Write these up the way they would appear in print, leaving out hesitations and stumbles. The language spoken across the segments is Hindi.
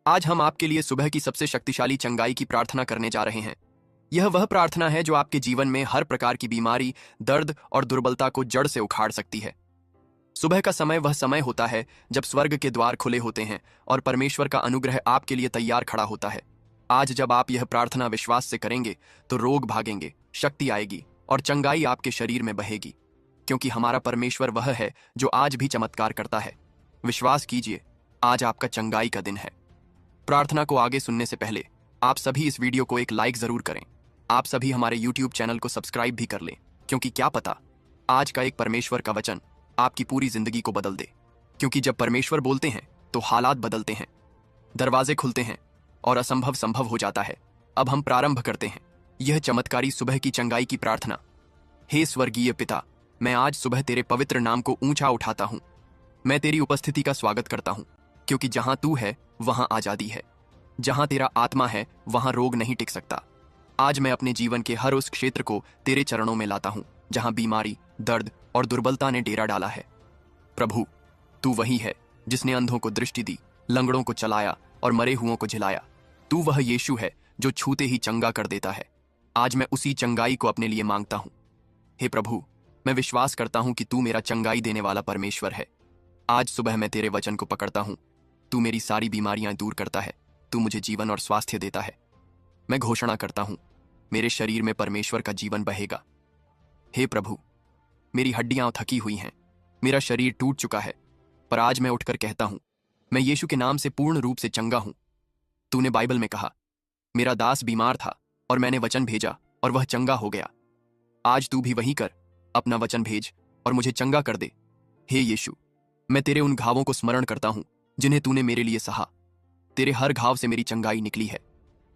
आज हम आपके लिए सुबह की सबसे शक्तिशाली चंगाई की प्रार्थना करने जा रहे हैं। यह वह प्रार्थना है जो आपके जीवन में हर प्रकार की बीमारी, दर्द और दुर्बलता को जड़ से उखाड़ सकती है। सुबह का समय वह समय होता है जब स्वर्ग के द्वार खुले होते हैं और परमेश्वर का अनुग्रह आपके लिए तैयार खड़ा होता है। आज जब आप यह प्रार्थना विश्वास से करेंगे तो रोग भागेंगे, शक्ति आएगी और चंगाई आपके शरीर में बहेगी, क्योंकि हमारा परमेश्वर वह है जो आज भी चमत्कार करता है। विश्वास कीजिए, आज आपका चंगाई का दिन है। प्रार्थना को आगे सुनने से पहले आप सभी इस वीडियो को एक लाइक जरूर करें। आप सभी हमारे YouTube चैनल को सब्सक्राइब भी कर लें, क्योंकि क्या पता आज का एक परमेश्वर का वचन आपकी पूरी जिंदगी को बदल दे। क्योंकि जब परमेश्वर बोलते हैं तो हालात बदलते हैं, दरवाजे खुलते हैं और असंभव संभव हो जाता है। अब हम प्रारंभ करते हैं यह चमत्कारी सुबह की चंगाई की प्रार्थना। हे स्वर्गीय पिता, मैं आज सुबह तेरे पवित्र नाम को ऊंचा उठाता हूं। मैं तेरी उपस्थिति का स्वागत करता हूं, क्योंकि जहां तू है वहां आजादी है। जहां तेरा आत्मा है वहां रोग नहीं टिक सकता। आज मैं अपने जीवन के हर उस क्षेत्र को तेरे चरणों में लाता हूं जहां बीमारी, दर्द और दुर्बलता ने डेरा डाला है। प्रभु, तू वही है जिसने अंधों को दृष्टि दी, लंगड़ों को चलाया और मरे हुओं को झिलाया। तू वह यीशु है जो छूते ही चंगा कर देता है। आज मैं उसी चंगाई को अपने लिए मांगता हूं। हे प्रभु, मैं विश्वास करता हूं कि तू मेरा चंगाई देने वाला परमेश्वर है। आज सुबह मैं तेरे वचन को पकड़ता हूं। तू मेरी सारी बीमारियां दूर करता है। तू मुझे जीवन और स्वास्थ्य देता है। मैं घोषणा करता हूं, मेरे शरीर में परमेश्वर का जीवन बहेगा। हे प्रभु, मेरी हड्डियां थकी हुई हैं, मेरा शरीर टूट चुका है, पर आज मैं उठकर कहता हूं, मैं यीशु के नाम से पूर्ण रूप से चंगा हूं। तूने बाइबल में कहा, मेरा दास बीमार था और मैंने वचन भेजा और वह चंगा हो गया। आज तू भी वही कर, अपना वचन भेज और मुझे चंगा कर दे। हे यीशु, मैं तेरे उन घावों को स्मरण करता हूं जिन्हें तूने मेरे लिए सहा। तेरे हर घाव से मेरी चंगाई निकली है।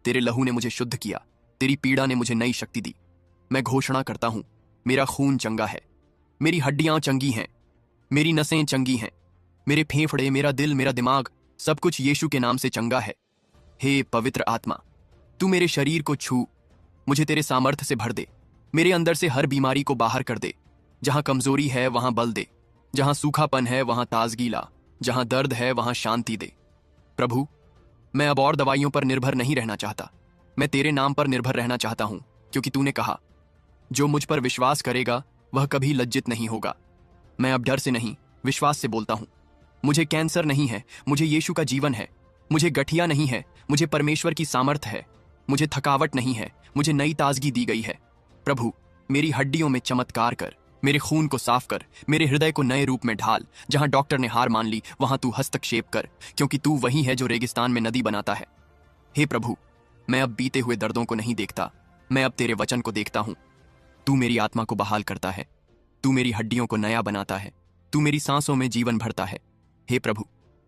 तेरे लहू ने मुझे शुद्ध किया, तेरी पीड़ा ने मुझे नई शक्ति दी। मैं घोषणा करता हूं, मेरा खून चंगा है, मेरी हड्डियां चंगी हैं, मेरी नसें चंगी हैं, मेरे फेफड़े, मेरा दिल, मेरा दिमाग, सब कुछ यीशु के नाम से चंगा है। हे पवित्र आत्मा, तू मेरे शरीर को छू, मुझे तेरे सामर्थ्य से भर दे। मेरे अंदर से हर बीमारी को बाहर कर दे। जहां कमजोरी है वहां बल दे, जहां सूखापन है वहां ताजगी ला, जहां दर्द है वहां शांति दे। प्रभु, मैं अब और दवाइयों पर निर्भर नहीं रहना चाहता। मैं तेरे नाम पर निर्भर रहना चाहता हूं, क्योंकि तूने कहा, जो मुझ पर विश्वास करेगा वह कभी लज्जित नहीं होगा। मैं अब डर से नहीं, विश्वास से बोलता हूं। मुझे कैंसर नहीं है, मुझे यीशु का जीवन है। मुझे गठिया नहीं है, मुझे परमेश्वर की सामर्थ है। मुझे थकावट नहीं है, मुझे नई ताजगी दी गई है। प्रभु, मेरी हड्डियों में चमत्कार कर, मेरे खून को साफ कर, मेरे हृदय को नए रूप में ढाल। जहां डॉक्टर ने हार मान ली वहां तू हस्तक्षेप कर, क्योंकि तू वही है जो रेगिस्तान में नदी बनाता है। हे प्रभु, मैं अब बीते हुए दर्दों को नहीं देखता, मैं अब तेरे वचन को देखता हूं। तू मेरी आत्मा को बहाल करता है, तू मेरी हड्डियों को नया बनाता है, तू मेरी सांसों में जीवन भरता है। हे प्रभु,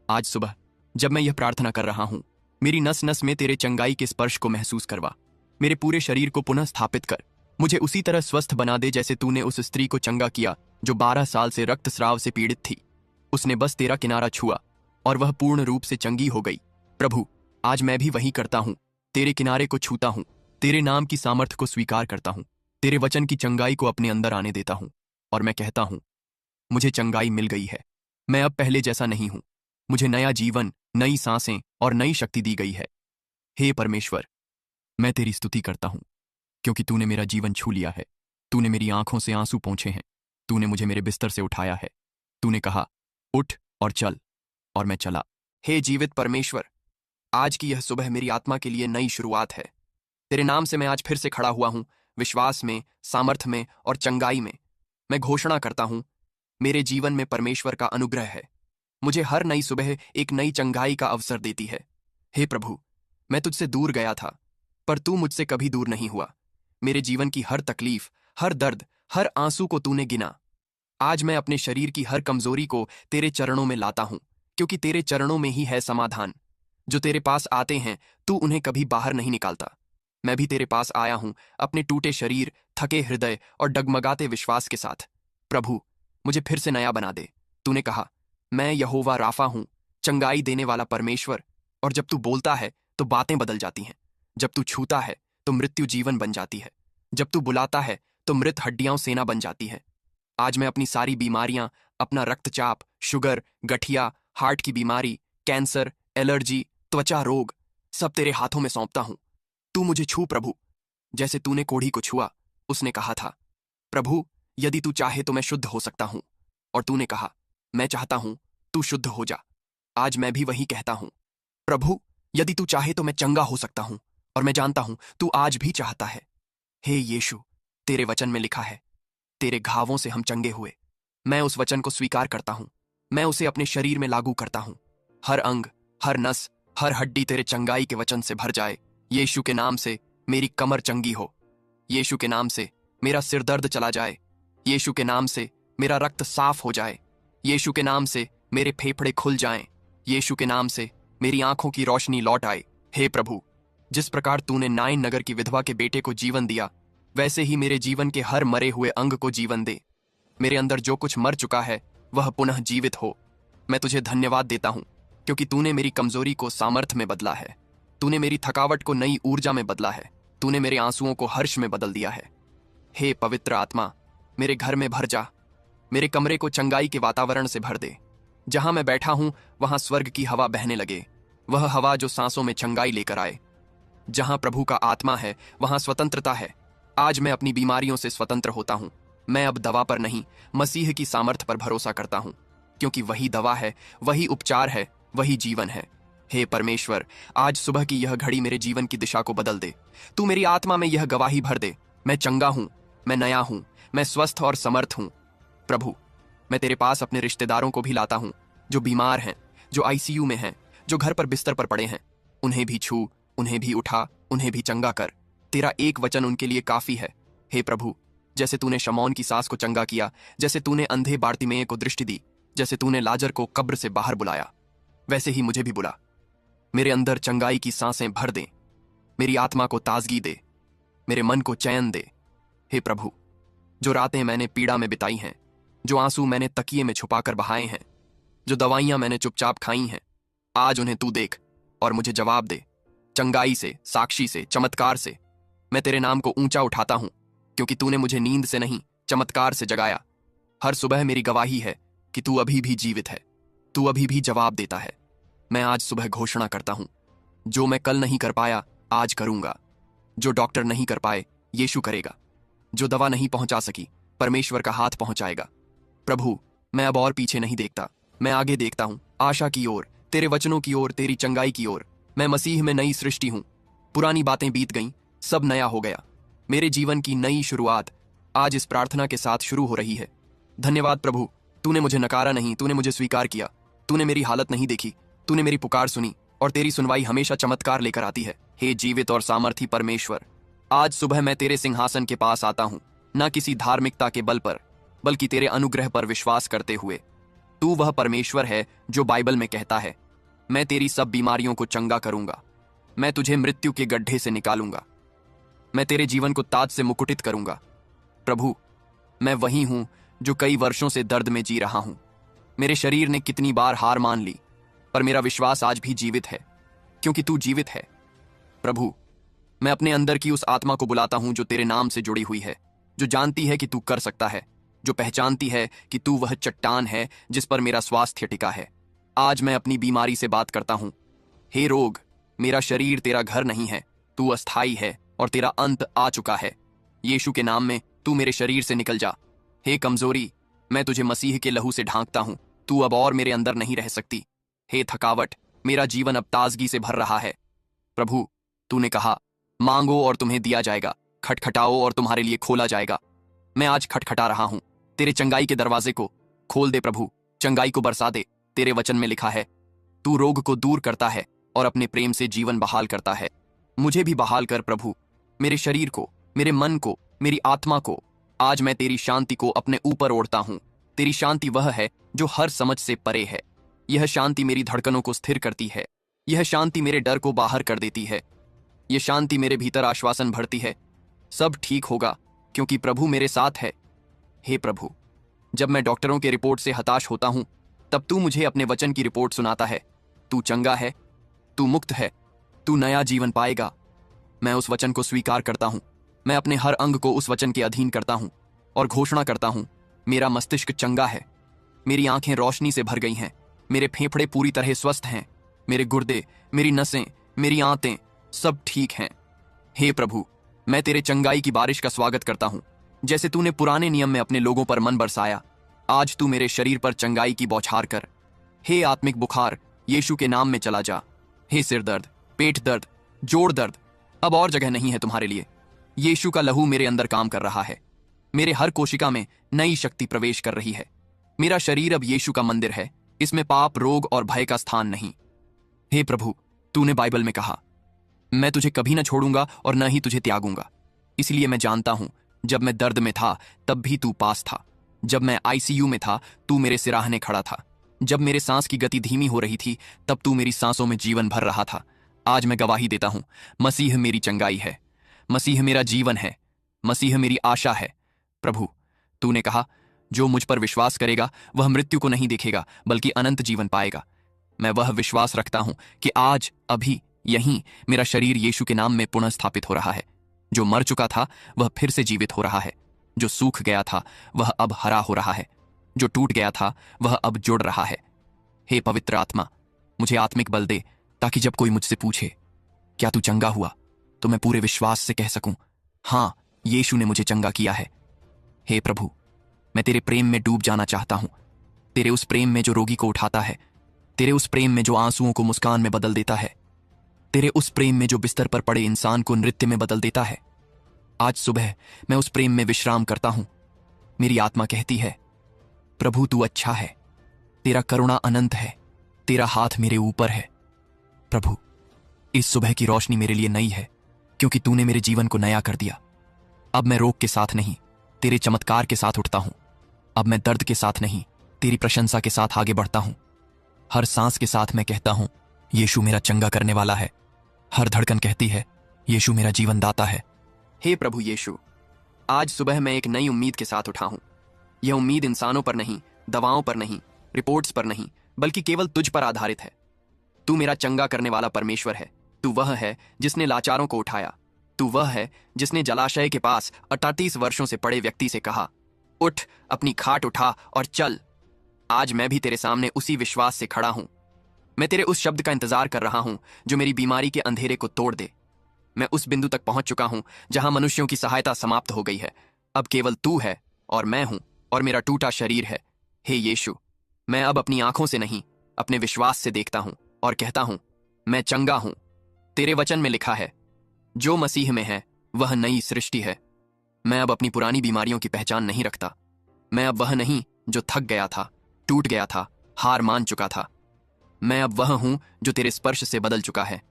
आज सुबह जब मैं यह प्रार्थना कर रहा हूं, मेरी नस नस में तेरे चंगाई के स्पर्श को महसूस करवा। मेरे पूरे शरीर को पुनः स्थापित कर, मुझे उसी तरह स्वस्थ बना दे जैसे तूने उस स्त्री को चंगा किया जो 12 साल से रक्तस्राव से पीड़ित थी। उसने बस तेरा किनारा छुआ और वह पूर्ण रूप से चंगी हो गई। प्रभु, आज मैं भी वही करता हूं, तेरे किनारे को छूता हूं, तेरे नाम की सामर्थ्य को स्वीकार करता हूं, तेरे वचन की चंगाई को अपने अंदर आने देता हूं और मैं कहता हूं, मुझे चंगाई मिल गई है। मैं अब पहले जैसा नहीं हूं। मुझे नया जीवन, नई सांसें और नई शक्ति दी गई है। हे परमेश्वर, मैं तेरी स्तुति करता हूं, क्योंकि तूने मेरा जीवन छू लिया है। तूने मेरी आंखों से आंसू पोंछे हैं। तूने मुझे मेरे बिस्तर से उठाया है। तूने कहा, उठ और चल, और मैं चला। हे जीवित परमेश्वर, आज की यह सुबह मेरी आत्मा के लिए नई शुरुआत है। तेरे नाम से मैं आज फिर से खड़ा हुआ हूं, विश्वास में, सामर्थ्य में और चंगाई में। मैं घोषणा करता हूं, मेरे जीवन में परमेश्वर का अनुग्रह है। मुझे हर नई सुबह एक नई चंगाई का अवसर देती है। हे प्रभु, मैं तुझसे दूर गया था, पर तू मुझसे कभी दूर नहीं हुआ। मेरे जीवन की हर तकलीफ, हर दर्द, हर आंसू को तूने गिना। आज मैं अपने शरीर की हर कमजोरी को तेरे चरणों में लाता हूं, क्योंकि तेरे चरणों में ही है समाधान। जो तेरे पास आते हैं तू उन्हें कभी बाहर नहीं निकालता। मैं भी तेरे पास आया हूं, अपने टूटे शरीर, थके हृदय और डगमगाते विश्वास के साथ। प्रभु, मुझे फिर से नया बना दे। तूने कहा, मैं यहोवा राफा हूं, चंगाई देने वाला परमेश्वर। और जब तू बोलता है तो बातें बदल जाती हैं। जब तू छूता है तो मृत्यु जीवन बन जाती है। जब तू बुलाता है तो मृत हड्डियां सेना बन जाती है। आज मैं अपनी सारी बीमारियां, अपना रक्तचाप, शुगर, गठिया, हार्ट की बीमारी, कैंसर, एलर्जी त्वचा, रोग सब तेरे हाथों में सौंपता हूं। तू मुझे छू प्रभु, जैसे तूने कोढ़ी को छुआ। उसने कहा था, प्रभु यदि तू चाहे तो मैं शुद्ध हो सकता हूं। और तूने कहा, मैं चाहता हूं, तू शुद्ध हो जा। आज मैं भी वही कहता हूं, प्रभु यदि तू चाहे तो मैं चंगा हो सकता हूं, और मैं जानता हूं तू आज भी चाहता है। हे यीशु, तेरे वचन में लिखा है, तेरे घावों से हम चंगे हुए। मैं उस वचन को स्वीकार करता हूं, मैं उसे अपने शरीर में लागू करता हूं। हर अंग, हर नस, हर हड्डी तेरे चंगाई के वचन से भर जाए। यीशु के नाम से मेरी कमर चंगी हो। यीशु के नाम से मेरा सिर दर्द चला जाए। यीशु के नाम से मेरा रक्त साफ हो जाए। यीशु के नाम से मेरे फेफड़े खुल जाएं। यीशु के नाम से मेरी आंखों की रोशनी लौट आए। हे प्रभु, जिस प्रकार तूने नाइन नगर की विधवा के बेटे को जीवन दिया, वैसे ही मेरे जीवन के हर मरे हुए अंग को जीवन दे। मेरे अंदर जो कुछ मर चुका है वह पुनः जीवित हो। मैं तुझे धन्यवाद देता हूं, क्योंकि तूने मेरी कमजोरी को सामर्थ्य में बदला है। तूने मेरी थकावट को नई ऊर्जा में बदला है। तूने मेरे आंसुओं को हर्ष में बदल दिया है। हे पवित्र आत्मा, मेरे घर में भर जा। मेरे कमरे को चंगाई के वातावरण से भर दे। जहां मैं बैठा हूं वहां स्वर्ग की हवा बहने लगे, वह हवा जो सांसों में चंगाई लेकर आए। जहां प्रभु का आत्मा है वहां स्वतंत्रता है। आज मैं अपनी बीमारियों से स्वतंत्र होता हूं। मैं अब दवा पर नहीं, मसीह की सामर्थ पर भरोसा करता हूं, क्योंकि वही दवा है, वही उपचार है, वही जीवन है। हे परमेश्वर, आज सुबह की यह घड़ी मेरे जीवन की दिशा को बदल दे। तू मेरी आत्मा में यह गवाही भर दे, मैं चंगा हूं, मैं नया हूं, मैं स्वस्थ और समर्थ हूं। प्रभु, मैं तेरे पास अपने रिश्तेदारों को भी लाता हूं, जो बीमार हैं, जो आईसीयू में हैं, जो घर पर बिस्तर पर पड़े हैं। उन्हें भी छू, उन्हें भी उठा, उन्हें भी चंगा कर। तेरा एक वचन उनके लिए काफी है। हे प्रभु, जैसे तूने शमौन की सास को चंगा किया, जैसे तूने अंधे बार्तिमेय को दृष्टि दी, जैसे तूने लाजर को कब्र से बाहर बुलाया, वैसे ही मुझे भी बुला। मेरे अंदर चंगाई की सांसें भर दे, मेरी आत्मा को ताजगी दे, मेरे मन को चैन दे। हे प्रभु, जो रातें मैंने पीड़ा में बिताई हैं, जो आंसू मैंने तकिए में छुपाकर बहाए हैं, जो दवाइयां मैंने चुपचाप खाई हैं, आज उन्हें तू देख और मुझे जवाब दे। चंगाई से, साक्षी से, चमत्कार से मैं तेरे नाम को ऊंचा उठाता हूं, क्योंकि तूने मुझे नींद से नहीं, चमत्कार से जगाया। हर सुबह मेरी गवाही है कि तू अभी भी जीवित है, तू अभी भी जवाब देता है। मैं आज सुबह घोषणा करता हूं, जो मैं कल नहीं कर पाया आज करूंगा। जो डॉक्टर नहीं कर पाए यीशु करेगा। जो दवा नहीं पहुंचा सकी परमेश्वर का हाथ पहुंचाएगा। प्रभु, मैं अब और पीछे नहीं देखता, मैं आगे देखता हूं, आशा की ओर, तेरे वचनों की ओर, तेरी चंगाई की ओर। मैं मसीह में नई सृष्टि हूं। पुरानी बातें बीत गईं, सब नया हो गया। मेरे जीवन की नई शुरुआत आज इस प्रार्थना के साथ शुरू हो रही है। धन्यवाद प्रभु, तूने मुझे नकारा नहीं, तूने मुझे स्वीकार किया। तूने मेरी हालत नहीं देखी, तूने मेरी पुकार सुनी, और तेरी सुनवाई हमेशा चमत्कार लेकर आती है। हे जीवित और सामर्थी परमेश्वर, आज सुबह मैं तेरे सिंहासन के पास आता हूं, न किसी धार्मिकता के बल पर, बल्कि तेरे अनुग्रह पर विश्वास करते हुए। तू वह परमेश्वर है जो बाइबल में कहता है, मैं तेरी सब बीमारियों को चंगा करूंगा, मैं तुझे मृत्यु के गड्ढे से निकालूंगा, मैं तेरे जीवन को ताज से मुकुटित करूंगा। प्रभु, मैं वही हूं जो कई वर्षों से दर्द में जी रहा हूं। मेरे शरीर ने कितनी बार हार मान ली, पर मेरा विश्वास आज भी जीवित है, क्योंकि तू जीवित है। प्रभु, मैं अपने अंदर की उस आत्मा को बुलाता हूं जो तेरे नाम से जुड़ी हुई है, जो जानती है कि तू कर सकता है, जो पहचानती है कि तू वह चट्टान है जिस पर मेरा स्वास्थ्य टिका है। आज मैं अपनी बीमारी से बात करता हूं। हे रोग, मेरा शरीर तेरा घर नहीं है, तू अस्थाई है और तेरा अंत आ चुका है। यीशु के नाम में तू मेरे शरीर से निकल जा। हे कमजोरी, मैं तुझे मसीह के लहू से ढांकता हूं, तू अब और मेरे अंदर नहीं रह सकती। हे थकावट, मेरा जीवन अब ताजगी से भर रहा है। प्रभु, तूने कहा, मांगो और तुम्हें दिया जाएगा, खटखटाओ और तुम्हारे लिए खोला जाएगा। मैं आज खटखटा रहा हूं, तेरे चंगाई के दरवाजे को खोल दे प्रभु, चंगाई को बरसा दे। तेरे वचन में लिखा है, तू रोग को दूर करता है और अपने प्रेम से जीवन बहाल करता है। मुझे भी बहाल कर प्रभु, मेरे शरीर को, मेरे मन को, मेरी आत्मा को। आज मैं तेरी शांति को अपने ऊपर ओढ़ता हूं। तेरी शांति वह है जो हर समझ से परे है। यह शांति मेरी धड़कनों को स्थिर करती है। यह शांति मेरे डर को बाहर कर देती है। यह शांति मेरे भीतर आश्वासन भरती है, सब ठीक होगा क्योंकि प्रभु मेरे साथ है। हे प्रभु, जब मैं डॉक्टरों के रिपोर्ट से हताश होता हूं, तब तू मुझे अपने वचन की रिपोर्ट सुनाता है। तू चंगा है, तू मुक्त है, तू नया जीवन पाएगा। मैं उस वचन को स्वीकार करता हूं। मैं अपने हर अंग को उस वचन के अधीन करता हूं और घोषणा करता हूं, मेरा मस्तिष्क चंगा है, मेरी आंखें रोशनी से भर गई हैं, मेरे फेफड़े पूरी तरह स्वस्थ हैं, मेरे गुर्दे, मेरी नसें, मेरी आंतें सब ठीक हैं। हे प्रभु, मैं तेरे चंगाई की बारिश का स्वागत करता हूं। जैसे तूने पुराने नियम में अपने लोगों पर मन बरसाया, आज तू मेरे शरीर पर चंगाई की बौछार कर। हे आत्मिक बुखार, यीशु के नाम में चला जा। हे सिर दर्द, पेट दर्द, जोड़ दर्द, अब और जगह नहीं है तुम्हारे लिए। यीशु का लहू मेरे अंदर काम कर रहा है। मेरे हर कोशिका में नई शक्ति प्रवेश कर रही है। मेरा शरीर अब यीशु का मंदिर है। इसमें पाप, रोग और भय का स्थान नहीं। हे प्रभु, तूने बाइबल में कहा, मैं तुझे कभी न छोड़ूंगा और न ही तुझे त्यागूंगा। इसलिए मैं जानता हूं, जब मैं दर्द में था तब भी तू पास था। जब मैं आईसीयू में था तू मेरे सिराहने खड़ा था। जब मेरे सांस की गति धीमी हो रही थी तब तू मेरी सांसों में जीवन भर रहा था। आज मैं गवाही देता हूं, मसीह मेरी चंगाई है, मसीह मेरा जीवन है, मसीह मेरी आशा है। प्रभु, तूने कहा, जो मुझ पर विश्वास करेगा वह मृत्यु को नहीं देखेगा बल्कि अनंत जीवन पाएगा। मैं वह विश्वास रखता हूं कि आज, अभी, यहीं मेरा शरीर यीशु के नाम में पुनः स्थापित हो रहा है। जो मर चुका था वह फिर से जीवित हो रहा है। जो सूख गया था वह अब हरा हो रहा है। जो टूट गया था वह अब जुड़ रहा है। हे पवित्र आत्मा, मुझे आत्मिक बल दे ताकि जब कोई मुझसे पूछे, क्या तू चंगा हुआ, तो मैं पूरे विश्वास से कह सकूं, हां, यीशु ने मुझे चंगा किया है। हे प्रभु, मैं तेरे प्रेम में डूब जाना चाहता हूं। तेरे उस प्रेम में जो रोगी को उठाता है, तेरे उस प्रेम में जो आंसुओं को मुस्कान में बदल देता है, तेरे उस प्रेम में जो बिस्तर पर पड़े इंसान को नृत्य में बदल देता है। आज सुबह मैं उस प्रेम में विश्राम करता हूं। मेरी आत्मा कहती है, प्रभु तू अच्छा है, तेरा करुणा अनंत है, तेरा हाथ मेरे ऊपर है। प्रभु, इस सुबह की रोशनी मेरे लिए नई है, क्योंकि तूने मेरे जीवन को नया कर दिया। अब मैं रोग के साथ नहीं, तेरे चमत्कार के साथ उठता हूं। अब मैं दर्द के साथ नहीं, तेरी प्रशंसा के साथ आगे बढ़ता हूं। हर सांस के साथ मैं कहता हूं, यीशु मेरा चंगा करने वाला है। हर धड़कन कहती है, यीशु मेरा जीवन दाता है। हे प्रभु यीशु, आज सुबह मैं एक नई उम्मीद के साथ उठा हूं। यह उम्मीद इंसानों पर नहीं, दवाओं पर नहीं, रिपोर्ट्स पर नहीं, बल्कि केवल तुझ पर आधारित है। तू मेरा चंगा करने वाला परमेश्वर है। तू वह है जिसने लाचारों को उठाया। तू वह है जिसने जलाशय के पास 38 वर्षों से पड़े व्यक्ति से कहा, उठ, अपनी खाट उठा और चल। आज मैं भी तेरे सामने उसी विश्वास से खड़ा हूं। मैं तेरे उस शब्द का इंतजार कर रहा हूं जो मेरी बीमारी के अंधेरे को तोड़ दे। मैं उस बिंदु तक पहुंच चुका हूं जहां मनुष्यों की सहायता समाप्त हो गई है। अब केवल तू है और मैं हूं और मेरा टूटा शरीर है। हे यीशु, मैं अब अपनी आंखों से नहीं, अपने विश्वास से देखता हूं और कहता हूं, मैं चंगा हूं। तेरे वचन में लिखा है, जो मसीह में है वह नई सृष्टि है। मैं अब अपनी पुरानी बीमारियों की पहचान नहीं रखता। मैं अब वह नहीं जो थक गया था, टूट गया था, हार मान चुका था। मैं अब वह हूं जो तेरे स्पर्श से बदल चुका है।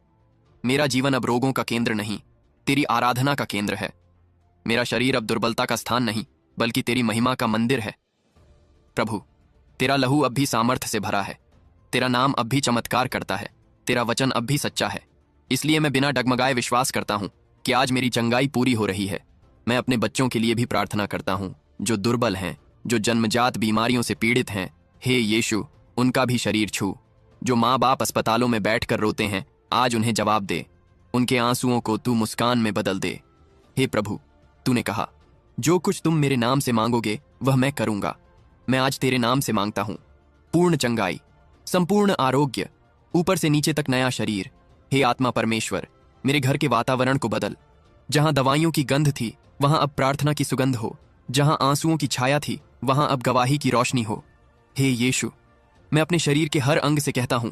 मेरा जीवन अब रोगों का केंद्र नहीं, तेरी आराधना का केंद्र है। मेरा शरीर अब दुर्बलता का स्थान नहीं, बल्कि तेरी महिमा का मंदिर है। प्रभु, तेरा लहू अब भी सामर्थ्य से भरा है। तेरा नाम अब भी चमत्कार करता है। तेरा वचन अब भी सच्चा है। इसलिए मैं बिना डगमगाए विश्वास करता हूं कि आज मेरी चंगाई पूरी हो रही है। मैं अपने बच्चों के लिए भी प्रार्थना करता हूं, जो दुर्बल हैं, जो जन्मजात बीमारियों से पीड़ित हैं। हे यीशु, उनका भी शरीर छू। जो माँ बाप अस्पतालों में बैठकर रोते हैं, आज उन्हें जवाब दे। उनके आंसुओं को तू मुस्कान में बदल दे। हे प्रभु, तूने कहा, जो कुछ तुम मेरे नाम से मांगोगे वह मैं करूंगा। मैं आज तेरे नाम से मांगता हूं, पूर्ण चंगाई, संपूर्ण आरोग्य, ऊपर से नीचे तक नया शरीर। हे आत्मा परमेश्वर, मेरे घर के वातावरण को बदल। जहां दवाइयों की गंध थी वहां अब प्रार्थना की सुगंध हो। जहां आंसुओं की छाया थी वहां अब गवाही की रोशनी हो। हे यीशु, मैं अपने शरीर के हर अंग से कहता हूं,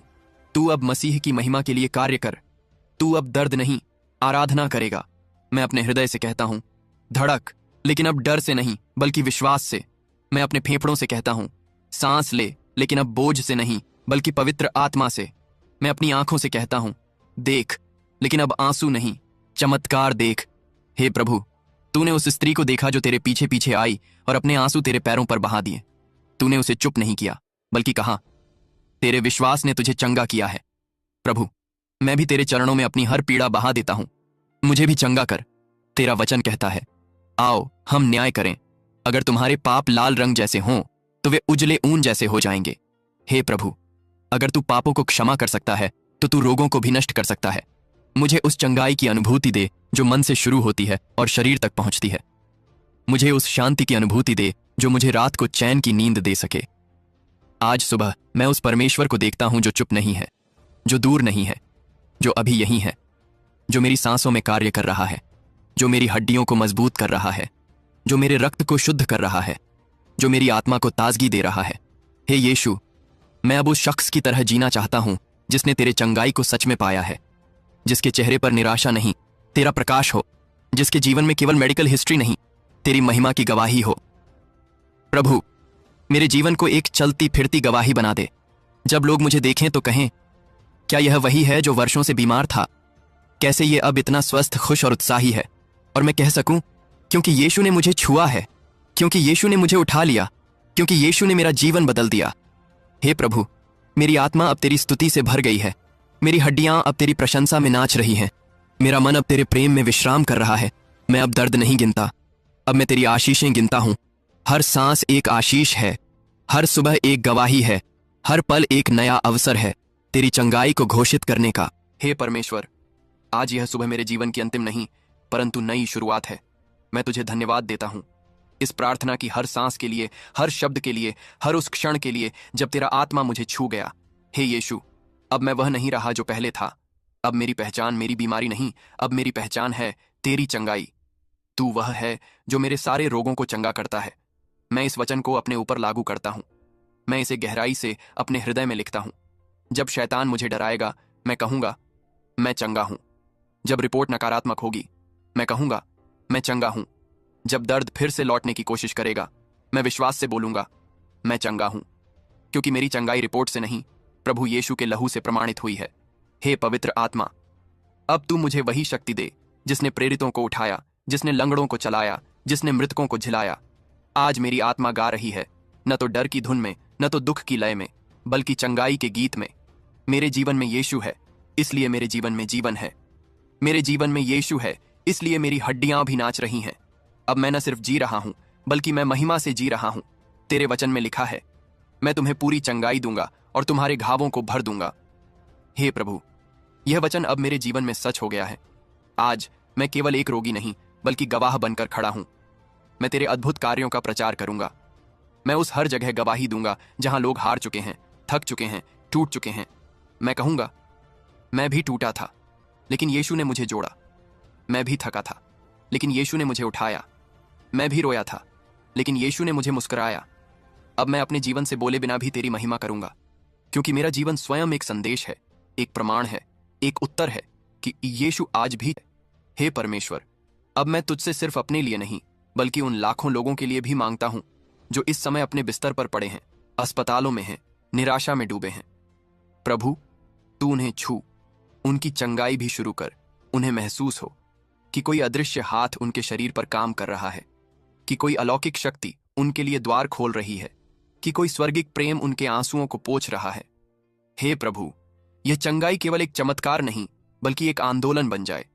तू अब मसीह की महिमा के लिए कार्य कर। तू अब दर्द नहीं, आराधना करेगा। मैं अपने हृदय से कहता हूं, धड़क, लेकिन अब डर से नहीं बल्कि विश्वास से। मैं अपने फेफड़ों से कहता हूं, सांस ले, लेकिन अब बोझ से नहीं बल्कि पवित्र आत्मा से। मैं अपनी आंखों से कहता हूं, देख, लेकिन अब आंसू नहीं, चमत्कार देख। हे प्रभु, तूने उस स्त्री को देखा जो तेरे पीछे पीछे आई और अपने आंसू तेरे पैरों पर बहा दिए। तूने उसे चुप नहीं किया बल्कि कहा, तेरे विश्वास ने तुझे चंगा किया है। प्रभु, मैं भी तेरे चरणों में अपनी हर पीड़ा बहा देता हूं। मुझे भी चंगा कर। तेरा वचन कहता है, आओ हम न्याय करें। अगर तुम्हारे पाप लाल रंग जैसे हों तो वे उजले ऊन जैसे हो जाएंगे। हे प्रभु, अगर तू पापों को क्षमा कर सकता है तो तू रोगों को भी नष्ट कर सकता है। मुझे उस चंगाई की अनुभूति दे जो मन से शुरू होती है और शरीर तक पहुंचती है। मुझे उस शांति की अनुभूति दे जो मुझे रात को चैन की नींद दे सके। आज सुबह मैं उस परमेश्वर को देखता हूं जो चुप नहीं है। जो दूर नहीं है, जो अभी यहीं है, जो मेरी सांसों में कार्य कर रहा है, जो मेरी हड्डियों को मजबूत कर रहा है, जो मेरे रक्त को शुद्ध कर रहा है, जो मेरी आत्मा को ताजगी दे रहा है। हे यीशु, मैं अब उस शख्स की तरह जीना चाहता हूं जिसने तेरे चंगाई को सच में पाया है, जिसके चेहरे पर निराशा नहीं, तेरा प्रकाश हो, जिसके जीवन में केवल मेडिकल हिस्ट्री नहीं, तेरी महिमा की गवाही हो। प्रभु, मेरे जीवन को एक चलती फिरती गवाही बना दे। जब लोग मुझे देखें तो कहें, क्या यह वही है जो वर्षों से बीमार था? कैसे ये अब इतना स्वस्थ, खुश और उत्साही है? और मैं कह सकूं, क्योंकि यीशु ने मुझे छुआ है, क्योंकि यीशु ने मुझे उठा लिया, क्योंकि यीशु ने मेरा जीवन बदल दिया। हे प्रभु, मेरी आत्मा अब तेरी स्तुति से भर गई है, मेरी हड्डियां अब तेरी प्रशंसा में नाच रही हैं, मेरा मन अब तेरे प्रेम में विश्राम कर रहा है। मैं अब दर्द नहीं गिनता, अब मैं तेरी आशीषें गिनता हूं। हर सांस एक आशीष है, हर सुबह एक गवाही है, हर पल एक नया अवसर है तेरी चंगाई को घोषित करने का। हे परमेश्वर, आज यह सुबह मेरे जीवन की अंतिम नहीं परंतु नई शुरुआत है। मैं तुझे धन्यवाद देता हूं इस प्रार्थना की हर सांस के लिए, हर शब्द के लिए, हर उस क्षण के लिए जब तेरा आत्मा मुझे छू गया। हे यीशु, अब मैं वह नहीं रहा जो पहले था। अब मेरी पहचान मेरी बीमारी नहीं, अब मेरी पहचान है तेरी चंगाई। तू वह है जो मेरे सारे रोगों को चंगा करता है। मैं इस वचन को अपने ऊपर लागू करता हूं, मैं इसे गहराई से अपने हृदय में लिखता हूं। जब शैतान मुझे डराएगा, मैं कहूंगा, मैं चंगा हूं। जब रिपोर्ट नकारात्मक होगी, मैं कहूंगा, मैं चंगा हूं। जब दर्द फिर से लौटने की कोशिश करेगा, मैं विश्वास से बोलूंगा, मैं चंगा हूं, क्योंकि मेरी चंगाई रिपोर्ट से नहीं, प्रभु यीशु के लहू से प्रमाणित हुई है। हे पवित्र आत्मा, अब तू मुझे वही शक्ति दे जिसने प्रेरितों को उठाया, जिसने लंगड़ों को चलाया, जिसने मृतकों को झिलाया। आज मेरी आत्मा गा रही है, न तो डर की धुन में, न तो दुख की लय में, बल्कि चंगाई के गीत में। मेरे जीवन में यीशु है, इसलिए मेरे जीवन में जीवन है। मेरे जीवन में यीशु है, इसलिए मेरी हड्डियां भी नाच रही हैं। अब मैं न सिर्फ जी रहा हूं, बल्कि मैं महिमा से जी रहा हूं। तेरे वचन में लिखा है, मैं तुम्हें पूरी चंगाई दूंगा और तुम्हारे घावों को भर दूंगा। हे प्रभु, यह वचन अब मेरे जीवन में सच हो गया है। आज मैं केवल एक रोगी नहीं, बल्कि गवाह बनकर खड़ा हूं। मैं तेरे अद्भुत कार्यों का प्रचार करूंगा। मैं उस हर जगह गवाही दूंगा जहां लोग हार चुके हैं, थक चुके हैं, टूट चुके हैं। मैं कहूंगा, मैं भी टूटा था, लेकिन यीशु ने मुझे जोड़ा। मैं भी थका था, लेकिन यीशु ने मुझे उठाया। मैं भी रोया था, लेकिन यीशु ने मुझे मुस्कुराया। अब मैं अपने जीवन से बोले बिना भी तेरी महिमा करूंगा, क्योंकि मेरा जीवन स्वयं एक संदेश है, एक प्रमाण है, एक उत्तर है कि यीशु आज भी है। हे परमेश्वर, अब मैं तुझसे सिर्फ अपने लिए नहीं, बल्कि उन लाखों लोगों के लिए भी मांगता हूं जो इस समय अपने बिस्तर पर पड़े हैं, अस्पतालों में हैं, निराशा में डूबे हैं। प्रभु, तू उन्हें छू, उनकी चंगाई भी शुरू कर। उन्हें महसूस हो कि कोई अदृश्य हाथ उनके शरीर पर काम कर रहा है, कि कोई अलौकिक शक्ति उनके लिए द्वार खोल रही है, कि कोई स्वर्गिक प्रेम उनके आंसुओं को पोंछ रहा है। हे प्रभु, यह चंगाई केवल एक चमत्कार नहीं, बल्कि एक आंदोलन बन जाए,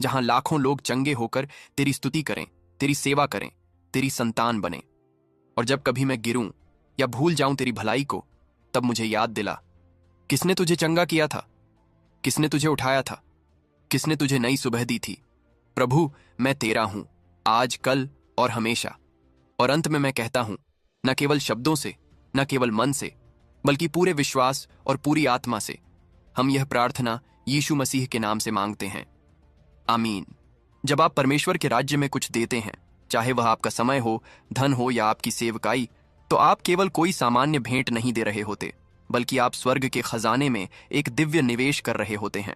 जहां लाखों लोग चंगे होकर तेरी स्तुति करें, तेरी सेवा करें, तेरी संतान बने। और जब कभी मैं गिरूं या भूल जाऊं तेरी भलाई को, तब मुझे याद दिला, किसने तुझे चंगा किया था, किसने तुझे उठाया था, किसने तुझे नई सुबह दी थी। प्रभु, मैं तेरा हूं, आज, कल और हमेशा। और अंत में मैं कहता हूं, न केवल शब्दों से, न केवल मन से, बल्कि पूरे विश्वास और पूरी आत्मा से, हम यह प्रार्थना यीशु मसीह के नाम से मांगते हैं, आमीन। जब आप परमेश्वर के राज्य में कुछ देते हैं, चाहे वह आपका समय हो, धन हो या आपकी सेवकाई, तो आप केवल कोई सामान्य भेंट नहीं दे रहे होते, बल्कि आप स्वर्ग के खजाने में एक दिव्य निवेश कर रहे होते हैं।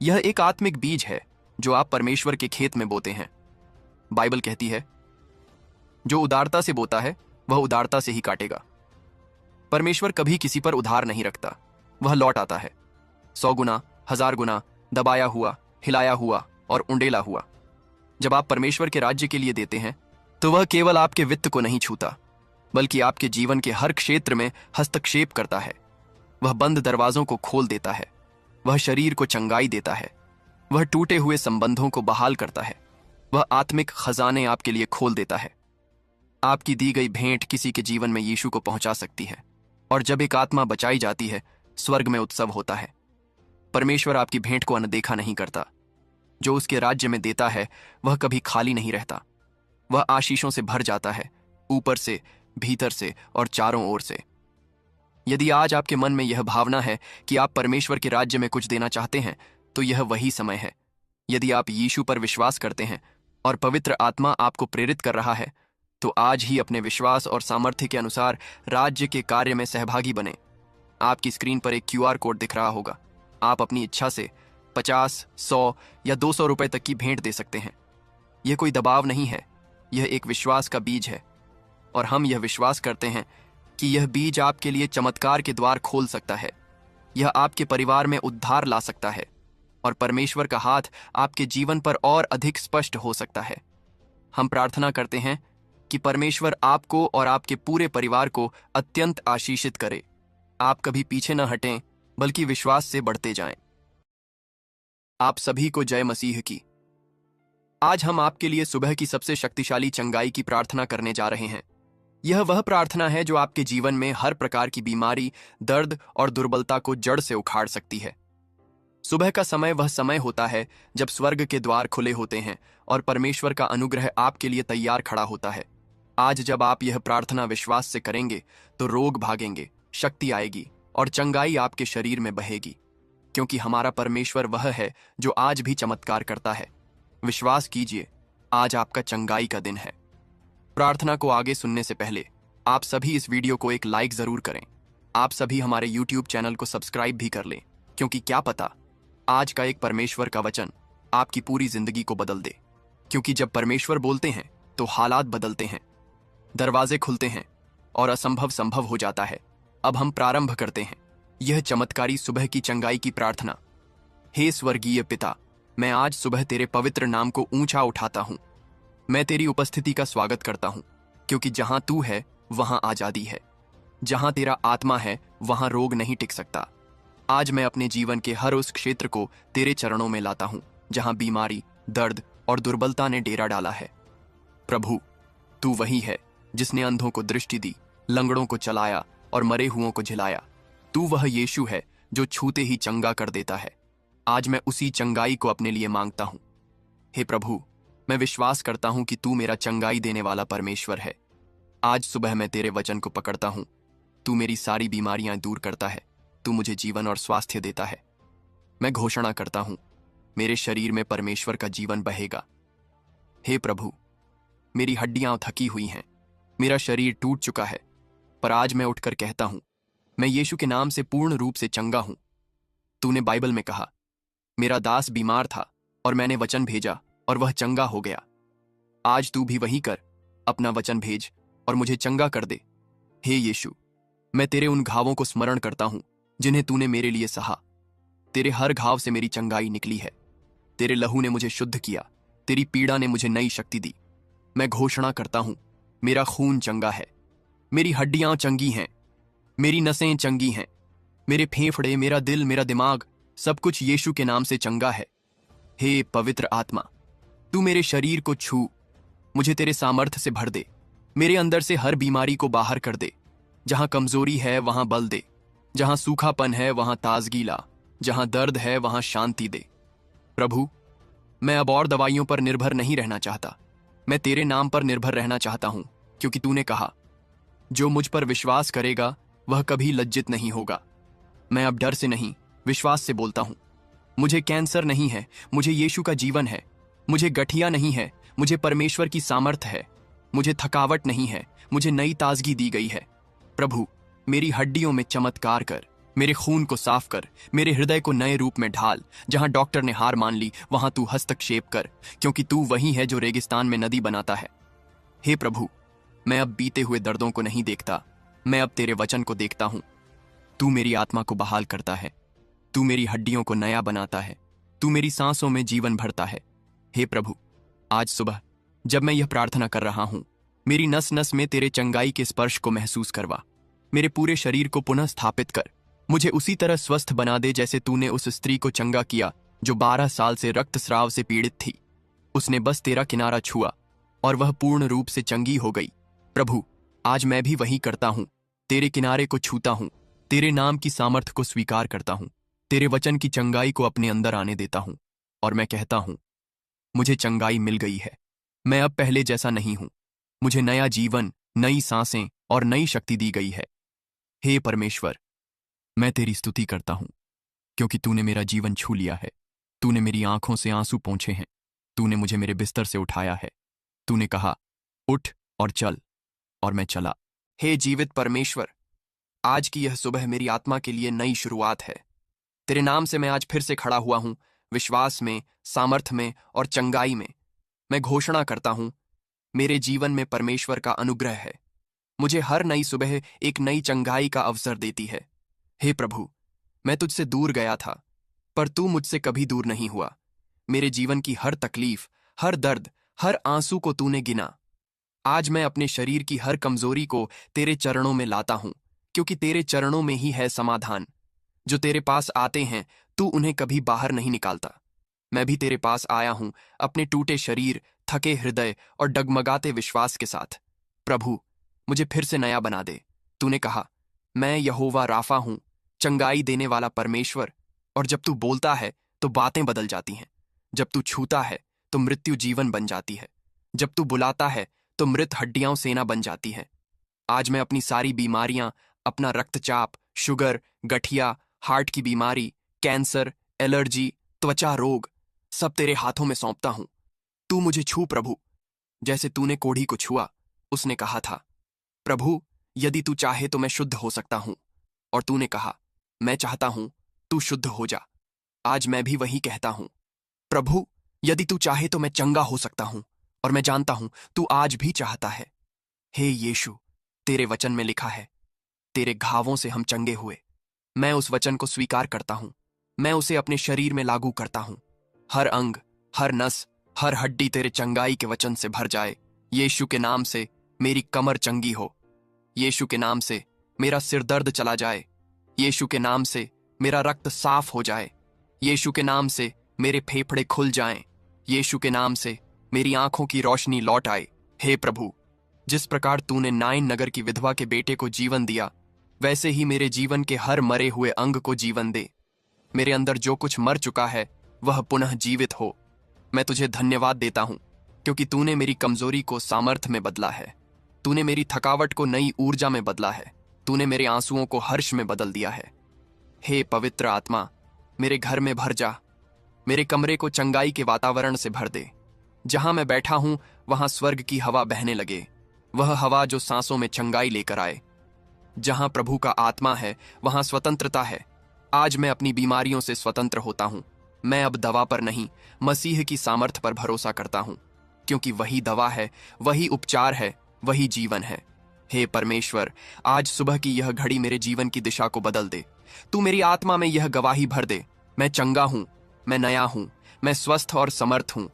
यह एक आत्मिक बीज है जो आप परमेश्वर के खेत में बोते हैं। बाइबल कहती है, जो उदारता से बोता है वह उदारता से ही काटेगा। परमेश्वर कभी किसी पर उधार नहीं रखता, वह लौट आता है 100 गुना, 1000 गुना, दबाया हुआ, हिलाया हुआ और उंडेला हुआ। जब आप परमेश्वर के राज्य के लिए देते हैं, तो वह केवल आपके वित्त को नहीं छूता, बल्कि आपके जीवन के हर क्षेत्र में हस्तक्षेप करता है। वह बंद दरवाजों को खोल देता है, वह शरीर को चंगाई देता है, वह टूटे हुए संबंधों को बहाल करता है, वह आत्मिक खजाने आपके लिए खोल देता है। आपकी दी गई भेंट किसी के जीवन में यीशु को पहुंचा सकती है, और जब एक आत्मा बचाई जाती है, स्वर्ग में उत्सव होता है। परमेश्वर आपकी भेंट को अनदेखा नहीं करता। जो उसके राज्य में देता है, वह कभी खाली नहीं रहता। वह आशीषों से भर जाता है, ऊपर से, भीतर से और चारों ओर से। यदि आज आपके मन में यह भावना है कि आप परमेश्वर के राज्य में कुछ देना चाहते हैं, तो यह वही समय है। यदि आप यीशु पर विश्वास करते हैं और पवित्र आत्मा आपको प्रेरित कर रहा है, तो आज ही अपने विश्वास और सामर्थ्य के अनुसार राज्य के कार्य में सहभागी बने। आपकी स्क्रीन पर एक क्यूआर कोड दिख रहा होगा। आप अपनी इच्छा से 50, 100 या 200 रुपए तक की भेंट दे सकते हैं। यह कोई दबाव नहीं है, यह एक विश्वास का बीज है। और हम यह विश्वास करते हैं कि यह बीज आपके लिए चमत्कार के द्वार खोल सकता है। यह आपके परिवार में उद्धार ला सकता है और परमेश्वर का हाथ आपके जीवन पर और अधिक स्पष्ट हो सकता है। हम प्रार्थना करते हैं कि परमेश्वर आपको और आपके पूरे परिवार को अत्यंत आशीषित करे। आप कभी पीछे न हटें, बल्कि विश्वास से बढ़ते जाएं। आप सभी को जय मसीह की। आज हम आपके लिए सुबह की सबसे शक्तिशाली चंगाई की प्रार्थना करने जा रहे हैं। यह वह प्रार्थना है जो आपके जीवन में हर प्रकार की बीमारी, दर्द और दुर्बलता को जड़ से उखाड़ सकती है। सुबह का समय वह समय होता है जब स्वर्ग के द्वार खुले होते हैं और परमेश्वर का अनुग्रह आपके लिए तैयार खड़ा होता है। आज जब आप यह प्रार्थना विश्वास से करेंगे, तो रोग भागेंगे, शक्ति आएगी और चंगाई आपके शरीर में बहेगी, क्योंकि हमारा परमेश्वर वह है जो आज भी चमत्कार करता है। विश्वास कीजिए, आज आपका चंगाई का दिन है। प्रार्थना को आगे सुनने से पहले आप सभी इस वीडियो को एक लाइक जरूर करें। आप सभी हमारे YouTube चैनल को सब्सक्राइब भी कर लें, क्योंकि क्या पता आज का एक परमेश्वर का वचन आपकी पूरी जिंदगी को बदल दे। क्योंकि जब परमेश्वर बोलते हैं तो हालात बदलते हैं, दरवाजे खुलते हैं और असंभव संभव हो जाता है। अब हम प्रारंभ करते हैं यह चमत्कारी सुबह की चंगाई की प्रार्थना। हे स्वर्गीय पिता, मैं आज सुबह तेरे पवित्र नाम को ऊंचा उठाता हूं। मैं तेरी उपस्थिति का स्वागत करता हूं, क्योंकि जहां तू है वहां आजादी है। जहां तेरा आत्मा है वहां रोग नहीं टिक सकता। आज मैं अपने जीवन के हर उस क्षेत्र को तेरे चरणों में लाता हूं जहां बीमारी, दर्द और दुर्बलता ने डेरा डाला है। प्रभु, तू वही है जिसने अंधों को दृष्टि दी, लंगड़ों को चलाया और मरे हुओं को झिलाया। तू वह यीशु है जो छूते ही चंगा कर देता है। आज मैं उसी चंगाई को अपने लिए मांगता हूं। हे प्रभु, मैं विश्वास करता हूं कि तू मेरा चंगाई देने वाला परमेश्वर है। आज सुबह मैं तेरे वचन को पकड़ता हूं। तू मेरी सारी बीमारियां दूर करता है। तू मुझे जीवन और स्वास्थ्य देता है। मैं घोषणा करता हूं, मेरे शरीर में परमेश्वर का जीवन बहेगा। हे प्रभु, मेरी हड्डियां थकी हुई हैं, मेरा शरीर टूट चुका है, पर आज मैं उठकर कहता हूं, मैं यीशु के नाम से पूर्ण रूप से चंगा हूं। तूने बाइबल में कहा, मेरा दास बीमार था और मैंने वचन भेजा और वह चंगा हो गया। आज तू भी वही कर, अपना वचन भेज और मुझे चंगा कर दे। हे यीशु, मैं तेरे उन घावों को स्मरण करता हूं जिन्हें तूने मेरे लिए सहा। तेरे हर घाव से मेरी चंगाई निकली है। तेरे लहू ने मुझे शुद्ध किया, तेरी पीड़ा ने मुझे नई शक्ति दी। मैं घोषणा करता हूं, मेरा खून चंगा है, मेरी हड्डियां चंगी हैं, मेरी नसें चंगी हैं, मेरे फेफड़े, मेरा दिल, मेरा दिमाग, सब कुछ यीशु के नाम से चंगा है। हे पवित्र आत्मा, तू मेरे शरीर को छू, मुझे तेरे सामर्थ्य से भर दे। मेरे अंदर से हर बीमारी को बाहर कर दे। जहां कमजोरी है वहां बल दे, जहां सूखापन है वहां ताजगी ला, जहां दर्द है वहां शांति दे। प्रभु, मैं अब और दवाइयों पर निर्भर नहीं रहना चाहता। मैं तेरे नाम पर निर्भर रहना चाहता हूं, क्योंकि तूने कहा, जो मुझ पर विश्वास करेगा वह कभी लज्जित नहीं होगा। मैं अब डर से नहीं, विश्वास से बोलता हूं। मुझे कैंसर नहीं है, मुझे यीशु का जीवन है। मुझे गठिया नहीं है, मुझे परमेश्वर की सामर्थ है। मुझे थकावट नहीं है, मुझे नई ताजगी दी गई है। प्रभु, मेरी हड्डियों में चमत्कार कर, मेरे खून को साफ कर, मेरे हृदय को नए रूप में ढाल। जहां डॉक्टर ने हार मान ली वहां तू हस्तक्षेप कर, क्योंकि तू वही है जो रेगिस्तान में नदी बनाता है। हे प्रभु, मैं अब बीते हुए दर्दों को नहीं देखता, मैं अब तेरे वचन को देखता हूं। तू मेरी आत्मा को बहाल करता है, तू मेरी हड्डियों को नया बनाता है, तू मेरी सांसों में जीवन भरता है। हे प्रभु, आज सुबह जब मैं यह प्रार्थना कर रहा हूं, मेरी नस नस में तेरे चंगाई के स्पर्श को महसूस करवा। मेरे पूरे शरीर को पुनः स्थापित कर, मुझे उसी तरह स्वस्थ बना दे जैसे तूने उस स्त्री को चंगा किया जो 12 साल से रक्तस्राव से पीड़ित थी। उसने बस तेरा किनारा छुआ और वह पूर्ण रूप से चंगी हो गई। प्रभु, आज मैं भी वही करता हूं, तेरे किनारे को छूता हूं, तेरे नाम की सामर्थ्य को स्वीकार करता हूं, तेरे वचन की चंगाई को अपने अंदर आने देता हूं और मैं कहता हूं, मुझे चंगाई मिल गई है। मैं अब पहले जैसा नहीं हूं। मुझे नया जीवन, नई सांसें और नई शक्ति दी गई है। हे परमेश्वर, मैं तेरी स्तुति करता हूं, क्योंकि तूने मेरा जीवन छू लिया है। तूने मेरी आंखों से आंसू पोंछे हैं। तूने मुझे मेरे बिस्तर से उठाया है। तूने कहा, उठ और चल, और मैं चला। हे जीवित परमेश्वर, आज की यह सुबह मेरी आत्मा के लिए नई शुरुआत है। तेरे नाम से मैं आज फिर से खड़ा हुआ हूं, विश्वास में, सामर्थ में और चंगाई में। मैं घोषणा करता हूं, मेरे जीवन में परमेश्वर का अनुग्रह है। मुझे हर नई सुबह एक नई चंगाई का अवसर देती है। हे प्रभु, मैं तुझसे दूर गया था, पर तू मुझसे कभी दूर नहीं हुआ। मेरे जीवन की हर तकलीफ, हर दर्द, हर आंसू को तूने गिना। आज मैं अपने शरीर की हर कमजोरी को तेरे चरणों में लाता हूं, क्योंकि तेरे चरणों में ही है समाधान। जो तेरे पास आते हैं, तू उन्हें कभी बाहर नहीं निकालता। मैं भी तेरे पास आया हूं, अपने टूटे शरीर, थके हृदय और डगमगाते विश्वास के साथ। प्रभु, मुझे फिर से नया बना दे। तूने कहा, मैं यहोवा राफा हूं, चंगाई देने वाला परमेश्वर। और जब तू बोलता है तो बातें बदल जाती हैं। जब तू छूता है तो मृत्यु जीवन बन जाती है। जब तू बुलाता है तो मृत हड्डियां सेना बन जाती हैं। आज मैं अपनी सारी बीमारियां, अपना रक्तचाप, शुगर, गठिया, हार्ट की बीमारी, कैंसर, एलर्जी, त्वचा रोग, सब तेरे हाथों में सौंपता हूं। तू मुझे छू प्रभु, जैसे तूने कोढ़ी को छुआ। उसने कहा था, प्रभु, यदि तू चाहे तो मैं शुद्ध हो सकता हूं। और तूने कहा, मैं चाहता हूं, तू शुद्ध हो जा। आज मैं भी वही कहता हूं, प्रभु, यदि तू चाहे तो मैं चंगा हो सकता हूं। और मैं जानता हूं तू आज भी चाहता है। हे यीशु, तेरे वचन में लिखा है, तेरे घावों से हम चंगे हुए। मैं उस वचन को स्वीकार करता हूं। मैं उसे अपने शरीर में लागू करता हूं। हर अंग, हर नस, हर हड्डी तेरे चंगाई के वचन से भर जाए। यीशु के नाम से मेरी कमर चंगी हो। यीशु के नाम से मेरा सिर दर्द चला जाए। यीशु के नाम से मेरा रक्त साफ हो जाए। यीशु के नाम से मेरे फेफड़े खुल जाएं। यीशु के नाम से मेरी आंखों की रोशनी लौट आए। हे प्रभु, जिस प्रकार तूने नाइन नगर की विधवा के बेटे को जीवन दिया, वैसे ही मेरे जीवन के हर मरे हुए अंग को जीवन दे। मेरे अंदर जो कुछ मर चुका है वह पुनः जीवित हो। मैं तुझे धन्यवाद देता हूं, क्योंकि तूने मेरी कमजोरी को सामर्थ्य में बदला है। तूने मेरी थकावट को नई ऊर्जा में बदला है। तूने मेरे आंसुओं को हर्ष में बदल दिया है। हे पवित्र आत्मा, मेरे घर में भर जा। मेरे कमरे को चंगाई के वातावरण से भर दे। जहां मैं बैठा हूं वहां स्वर्ग की हवा बहने लगे, वह हवा जो सांसों में चंगाई लेकर आए। जहां प्रभु का आत्मा है वहां स्वतंत्रता है। आज मैं अपनी बीमारियों से स्वतंत्र होता हूं। मैं अब दवा पर नहीं, मसीह की सामर्थ्य पर भरोसा करता हूं, क्योंकि वही दवा है, वही उपचार है, वही जीवन है। हे परमेश्वर, आज सुबह की यह घड़ी मेरे जीवन की दिशा को बदल दे। तू मेरी आत्मा में यह गवाही भर दे, मैं चंगा हूं, मैं नया हूं, मैं स्वस्थ और समर्थ हूं।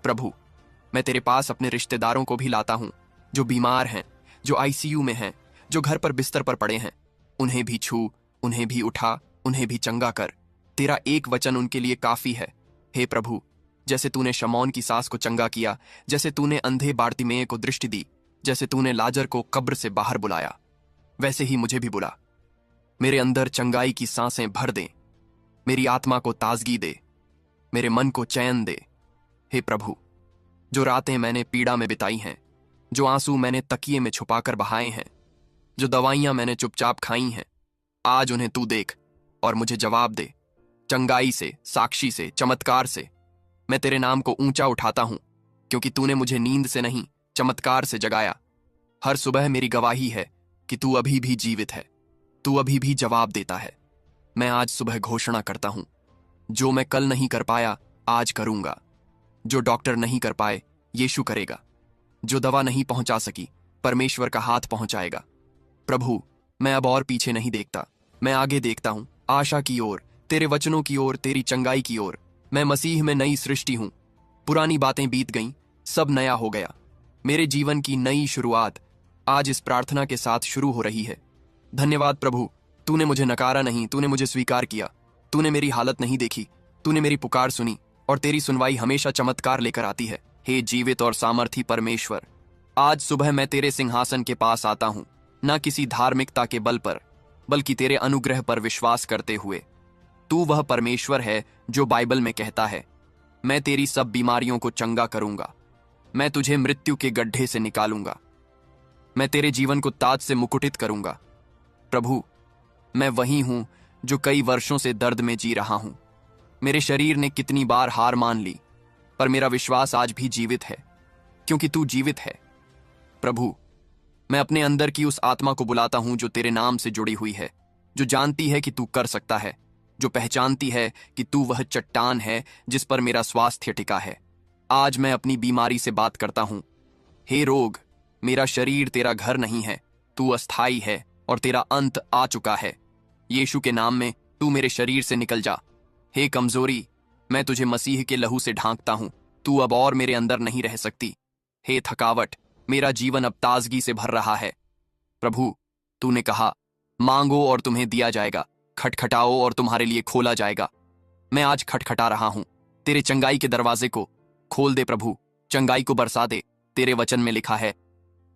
प्रभु, मैं तेरे पास अपने रिश्तेदारों को भी लाता हूं, जो बीमार हैं, जो आईसीयू में हैं, जो घर पर बिस्तर पर पड़े हैं। उन्हें भी छू, उन्हें भी उठा, उन्हें भी चंगा कर। तेरा एक वचन उनके लिए काफी है। हे प्रभु, जैसे तूने शमौन की सास को चंगा किया, जैसे तूने अंधे बार्तिमेय को दृष्टि दी, जैसे तूने लाजर को कब्र से बाहर बुलाया, वैसे ही मुझे भी बुला। मेरे अंदर चंगाई की सांसें भर दे, मेरी आत्मा को ताजगी दे, मेरे मन को चैन दे। हे प्रभु, जो रातें मैंने पीड़ा में बिताई हैं, जो आंसू मैंने तकिए में छुपाकर बहाए हैं, जो दवाइयां मैंने चुपचाप खाई हैं, आज उन्हें तू देख और मुझे जवाब दे। चंगाई से, साक्षी से, चमत्कार से मैं तेरे नाम को ऊंचा उठाता हूं, क्योंकि तूने मुझे नींद से नहीं, चमत्कार से जगाया। हर सुबह मेरी गवाही है कि तू अभी भी जीवित है, तू अभी भी जवाब देता है। मैं आज सुबह घोषणा करता हूं, जो मैं कल नहीं कर पाया आज करूंगा। जो डॉक्टर नहीं कर पाए यीशु करेगा। जो दवा नहीं पहुंचा सकी परमेश्वर का हाथ पहुंचाएगा। प्रभु, मैं अब और पीछे नहीं देखता, मैं आगे देखता हूं, आशा की ओर, तेरे वचनों की ओर, तेरी चंगाई की ओर। मैं मसीह में नई सृष्टि हूं। पुरानी बातें बीत गईं, सब नया हो गया। मेरे जीवन की नई शुरुआत आज इस प्रार्थना के साथ शुरू हो रही है। धन्यवाद प्रभु, तूने मुझे नकारा नहीं, तूने मुझे स्वीकार किया। तूने मेरी हालत नहीं देखी, तूने मेरी पुकार सुनी, और तेरी सुनवाई हमेशा चमत्कार लेकर आती है। हे जीवित और सामर्थी परमेश्वर, आज सुबह मैं तेरे सिंहासन के पास आता हूं, न किसी धार्मिकता के बल पर, बल्कि तेरे अनुग्रह पर विश्वास करते हुए। तू वह परमेश्वर है जो बाइबल में कहता है, मैं तेरी सब बीमारियों को चंगा करूंगा, मैं तुझे मृत्यु के गड्ढे से निकालूंगा, मैं तेरे जीवन को ताज से मुकुटित करूंगा। प्रभु, मैं वही हूं जो कई वर्षों से दर्द में जी रहा हूं। मेरे शरीर ने कितनी बार हार मान ली, पर मेरा विश्वास आज भी जीवित है, क्योंकि तू जीवित है। प्रभु, मैं अपने अंदर की उस आत्मा को बुलाता हूं जो तेरे नाम से जुड़ी हुई है, जो जानती है कि तू कर सकता है, जो पहचानती है कि तू वह चट्टान है जिस पर मेरा स्वास्थ्य टिका है। आज मैं अपनी बीमारी से बात करता हूं। हे रोग, मेरा शरीर तेरा घर नहीं है, तू अस्थाई है और तेरा अंत आ चुका है। यीशु के नाम में तू मेरे शरीर से निकल जा। हे कमजोरी, मैं तुझे मसीह के लहू से ढांकता हूं, तू अब और मेरे अंदर नहीं रह सकती। हे थकावट, मेरा जीवन अब ताजगी से भर रहा है। प्रभु, तूने कहा, मांगो और तुम्हें दिया जाएगा, खटखटाओ और तुम्हारे लिए खोला जाएगा। मैं आज खटखटा रहा हूं, तेरे चंगाई के दरवाजे को खोल दे प्रभु, चंगाई को बरसा दे। तेरे वचन में लिखा है,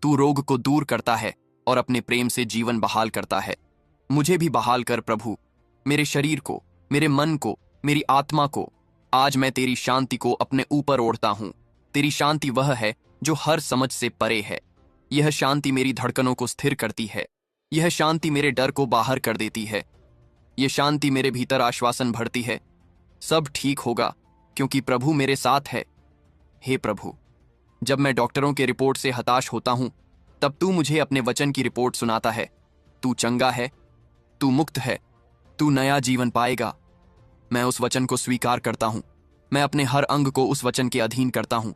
तू रोग को दूर करता है और अपने प्रेम से जीवन बहाल करता है। मुझे भी बहाल कर प्रभु, मेरे शरीर को, मेरे मन को, मेरी आत्मा को। आज मैं तेरी शांति को अपने ऊपर ओढ़ता हूं। तेरी शांति वह है जो हर समझ से परे है। यह शांति मेरी धड़कनों को स्थिर करती है। यह शांति मेरे डर को बाहर कर देती है। यह शांति मेरे भीतर आश्वासन भरती है। सब ठीक होगा, क्योंकि प्रभु मेरे साथ है। हे प्रभु, जब मैं डॉक्टरों के रिपोर्ट से हताश होता हूं, तब तू मुझे अपने वचन की रिपोर्ट सुनाता है। तू चंगा है, तू मुक्त है, तू नया जीवन पाएगा। मैं उस वचन को स्वीकार करता हूं। मैं अपने हर अंग को उस वचन के अधीन करता हूं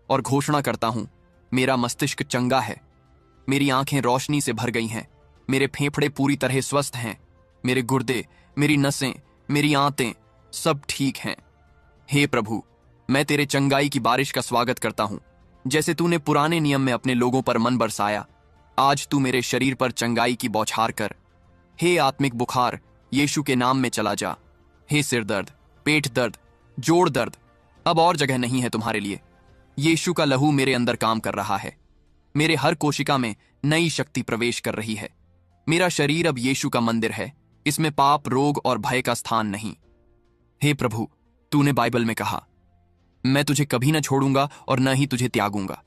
और घोषणा करता हूं, मेरा मस्तिष्क चंगा है, मेरी आंखें रोशनी से भर गई हैं, मेरे फेफड़े पूरी तरह स्वस्थ हैं, मेरे गुर्दे, मेरी नसें, मेरी आंतें सब ठीक हैं। हे प्रभु, मैं तेरे चंगाई की बारिश का स्वागत करता हूं। जैसे तूने पुराने नियम में अपने लोगों पर मन बरसाया, आज तू मेरे शरीर पर चंगाई की बौछार कर। हे आत्मिक बुखार, यीशु के नाम में चला जा। हे सिर दर्द, पेट दर्द, जोड़ दर्द, अब और जगह नहीं है तुम्हारे लिए। यीशु का लहू मेरे अंदर काम कर रहा है। मेरे हर कोशिका में नई शक्ति प्रवेश कर रही है। मेरा शरीर अब यीशु का मंदिर है, इसमें पाप, रोग और भय का स्थान नहीं। हे प्रभु, तूने बाइबल में कहा, मैं तुझे कभी न छोड़ूंगा और न ही तुझे त्यागूंगा।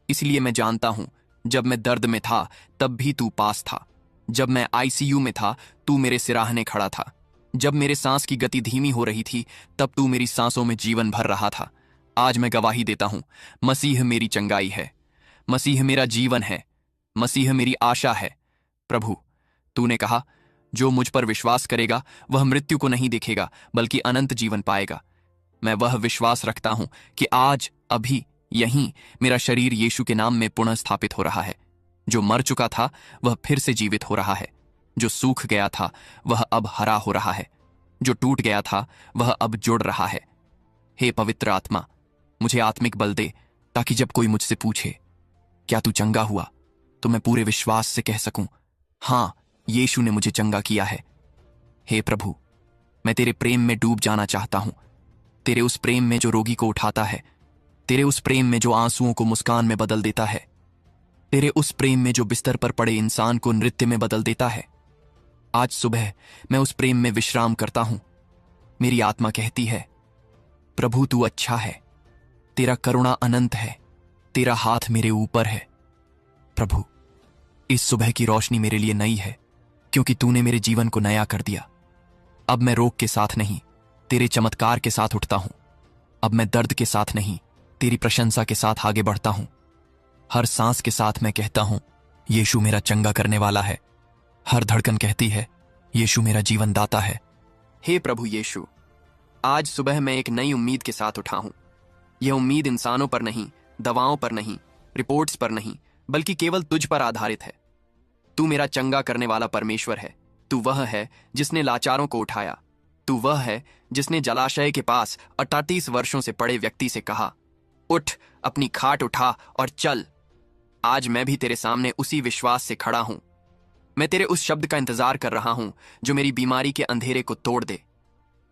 इसलिए मैं जानता हूं, जब मैं दर्द में था तब भी तू पास था। जब मैं आईसीयू में था, तू मेरे सिराहने खड़ा था। जब मेरे सांस की गति धीमी हो रही थी, तब तू मेरी सांसों में जीवन भर रहा था। आज मैं गवाही देता हूं, मसीह मेरी चंगाई है, मसीह मेरा जीवन है, मसीह मेरी आशा है। प्रभु, तूने कहा, जो मुझ पर विश्वास करेगा वह मृत्यु को नहीं देखेगा बल्कि अनंत जीवन पाएगा। मैं वह विश्वास रखता हूं कि आज, अभी, यहीं मेरा शरीर यीशु के नाम में पुनः स्थापित हो रहा है। जो मर चुका था वह फिर से जीवित हो रहा है। जो सूख गया था वह अब हरा हो रहा है। जो टूट गया था वह अब जुड़ रहा है। हे पवित्र आत्मा, मुझे आत्मिक बल दे, ताकि जब कोई मुझसे पूछे, क्या तू चंगा हुआ, तो मैं पूरे विश्वास से कह सकूं, हां, यीशु ने मुझे चंगा किया है। हे प्रभु, मैं तेरे प्रेम में डूब जाना चाहता हूं। तेरे उस प्रेम में जो रोगी को उठाता है, तेरे उस प्रेम में जो आंसुओं को मुस्कान में बदल देता है, तेरे उस प्रेम में जो बिस्तर पर पड़े इंसान को नृत्य में बदल देता है। आज सुबह मैं उस प्रेम में विश्राम करता हूं। मेरी आत्मा कहती है, प्रभु तू अच्छा है, तेरा करुणा अनंत है, तेरा हाथ मेरे ऊपर है। प्रभु, इस सुबह की रोशनी मेरे लिए नई है, क्योंकि तूने मेरे जीवन को नया कर दिया। अब मैं रोग के साथ नहीं, तेरे चमत्कार के साथ उठता हूं। अब मैं दर्द के साथ नहीं, तेरी प्रशंसा के साथ आगे बढ़ता हूं। हर सांस के साथ मैं कहता हूं, यीशु मेरा चंगा करने वाला है। हर धड़कन कहती है, यीशु मेरा जीवन दाता है। हे प्रभु यीशु, आज सुबह मैं एक नई उम्मीद के साथ उठा हूं। यह उम्मीद इंसानों पर नहीं, दवाओं पर नहीं, रिपोर्ट्स पर नहीं, बल्कि केवल तुझ पर आधारित है। तू मेरा चंगा करने वाला परमेश्वर है। तू वह है जिसने लाचारों को उठाया। तू वह है जिसने जलाशय के पास 38 वर्षों से पड़े व्यक्ति से कहा, उठ, अपनी खाट उठा और चल। आज मैं भी तेरे सामने उसी विश्वास से खड़ा हूं। मैं तेरे उस शब्द का इंतजार कर रहा हूं जो मेरी बीमारी के अंधेरे को तोड़ दे।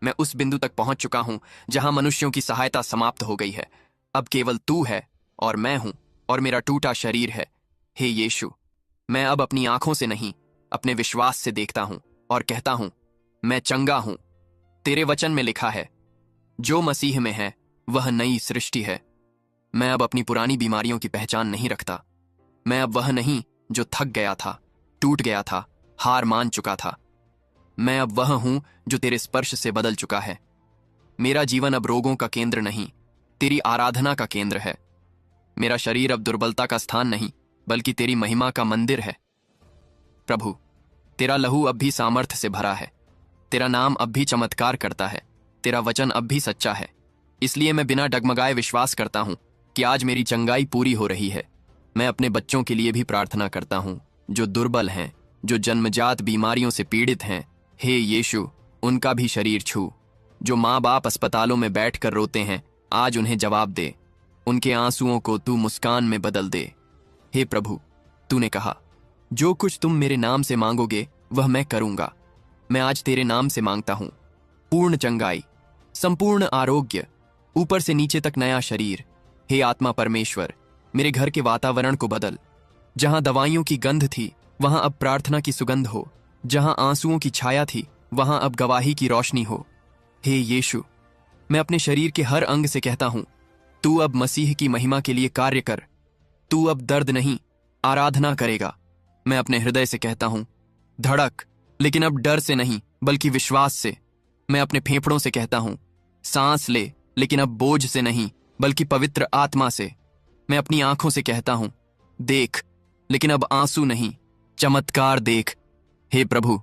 मैं उस बिंदु तक पहुंच चुका हूं जहां मनुष्यों की सहायता समाप्त हो गई है। अब केवल तू है और मैं हूं और मेरा टूटा शरीर है। हे यीशु, मैं अब अपनी आंखों से नहीं, अपने विश्वास से देखता हूं और कहता हूं, मैं चंगा हूं। तेरे वचन में लिखा है, जो मसीह में है वह नई सृष्टि है। मैं अब अपनी पुरानी बीमारियों की पहचान नहीं रखता। मैं अब वह नहीं जो थक गया था, टूट गया था, हार मान चुका था। मैं अब वह हूं जो तेरे स्पर्श से बदल चुका है। मेरा जीवन अब रोगों का केंद्र नहीं, तेरी आराधना का केंद्र है। मेरा शरीर अब दुर्बलता का स्थान नहीं, बल्कि तेरी महिमा का मंदिर है। प्रभु, तेरा लहू अब भी सामर्थ्य से भरा है, तेरा नाम अब भी चमत्कार करता है, तेरा वचन अब भी सच्चा है। इसलिए मैं बिना डगमगाए विश्वास करता हूं कि आज मेरी चंगाई पूरी हो रही है। मैं अपने बच्चों के लिए भी प्रार्थना करता हूं, जो दुर्बल हैं, जो जन्मजात बीमारियों से पीड़ित हैं। हे यीशु, उनका भी शरीर छू। जो माँ बाप अस्पतालों में बैठकर रोते हैं, आज उन्हें जवाब दे। उनके आंसुओं को तू मुस्कान में बदल दे। हे प्रभु, तूने कहा, जो कुछ तुम मेरे नाम से मांगोगे वह मैं करूंगा। मैं आज तेरे नाम से मांगता हूं पूर्ण चंगाई, संपूर्ण आरोग्य, ऊपर से नीचे तक नया शरीर। हे आत्मा परमेश्वर, मेरे घर के वातावरण को बदल। जहां दवाइयों की गंध थी वहां अब प्रार्थना की सुगंध हो, जहां आंसुओं की छाया थी वहां अब गवाही की रोशनी हो। हे यीशु, मैं अपने शरीर के हर अंग से कहता हूं, तू अब मसीह की महिमा के लिए कार्य कर। तू अब दर्द नहीं, आराधना करेगा। मैं अपने हृदय से कहता हूं, धड़क, लेकिन अब डर से नहीं बल्कि विश्वास से। मैं अपने फेफड़ों से कहता हूं, सांस ले, लेकिन अब बोझ से नहीं बल्कि पवित्र आत्मा से। मैं अपनी आंखों से कहता हूं, देख, लेकिन अब आंसू नहीं, चमत्कार देख। हे प्रभु,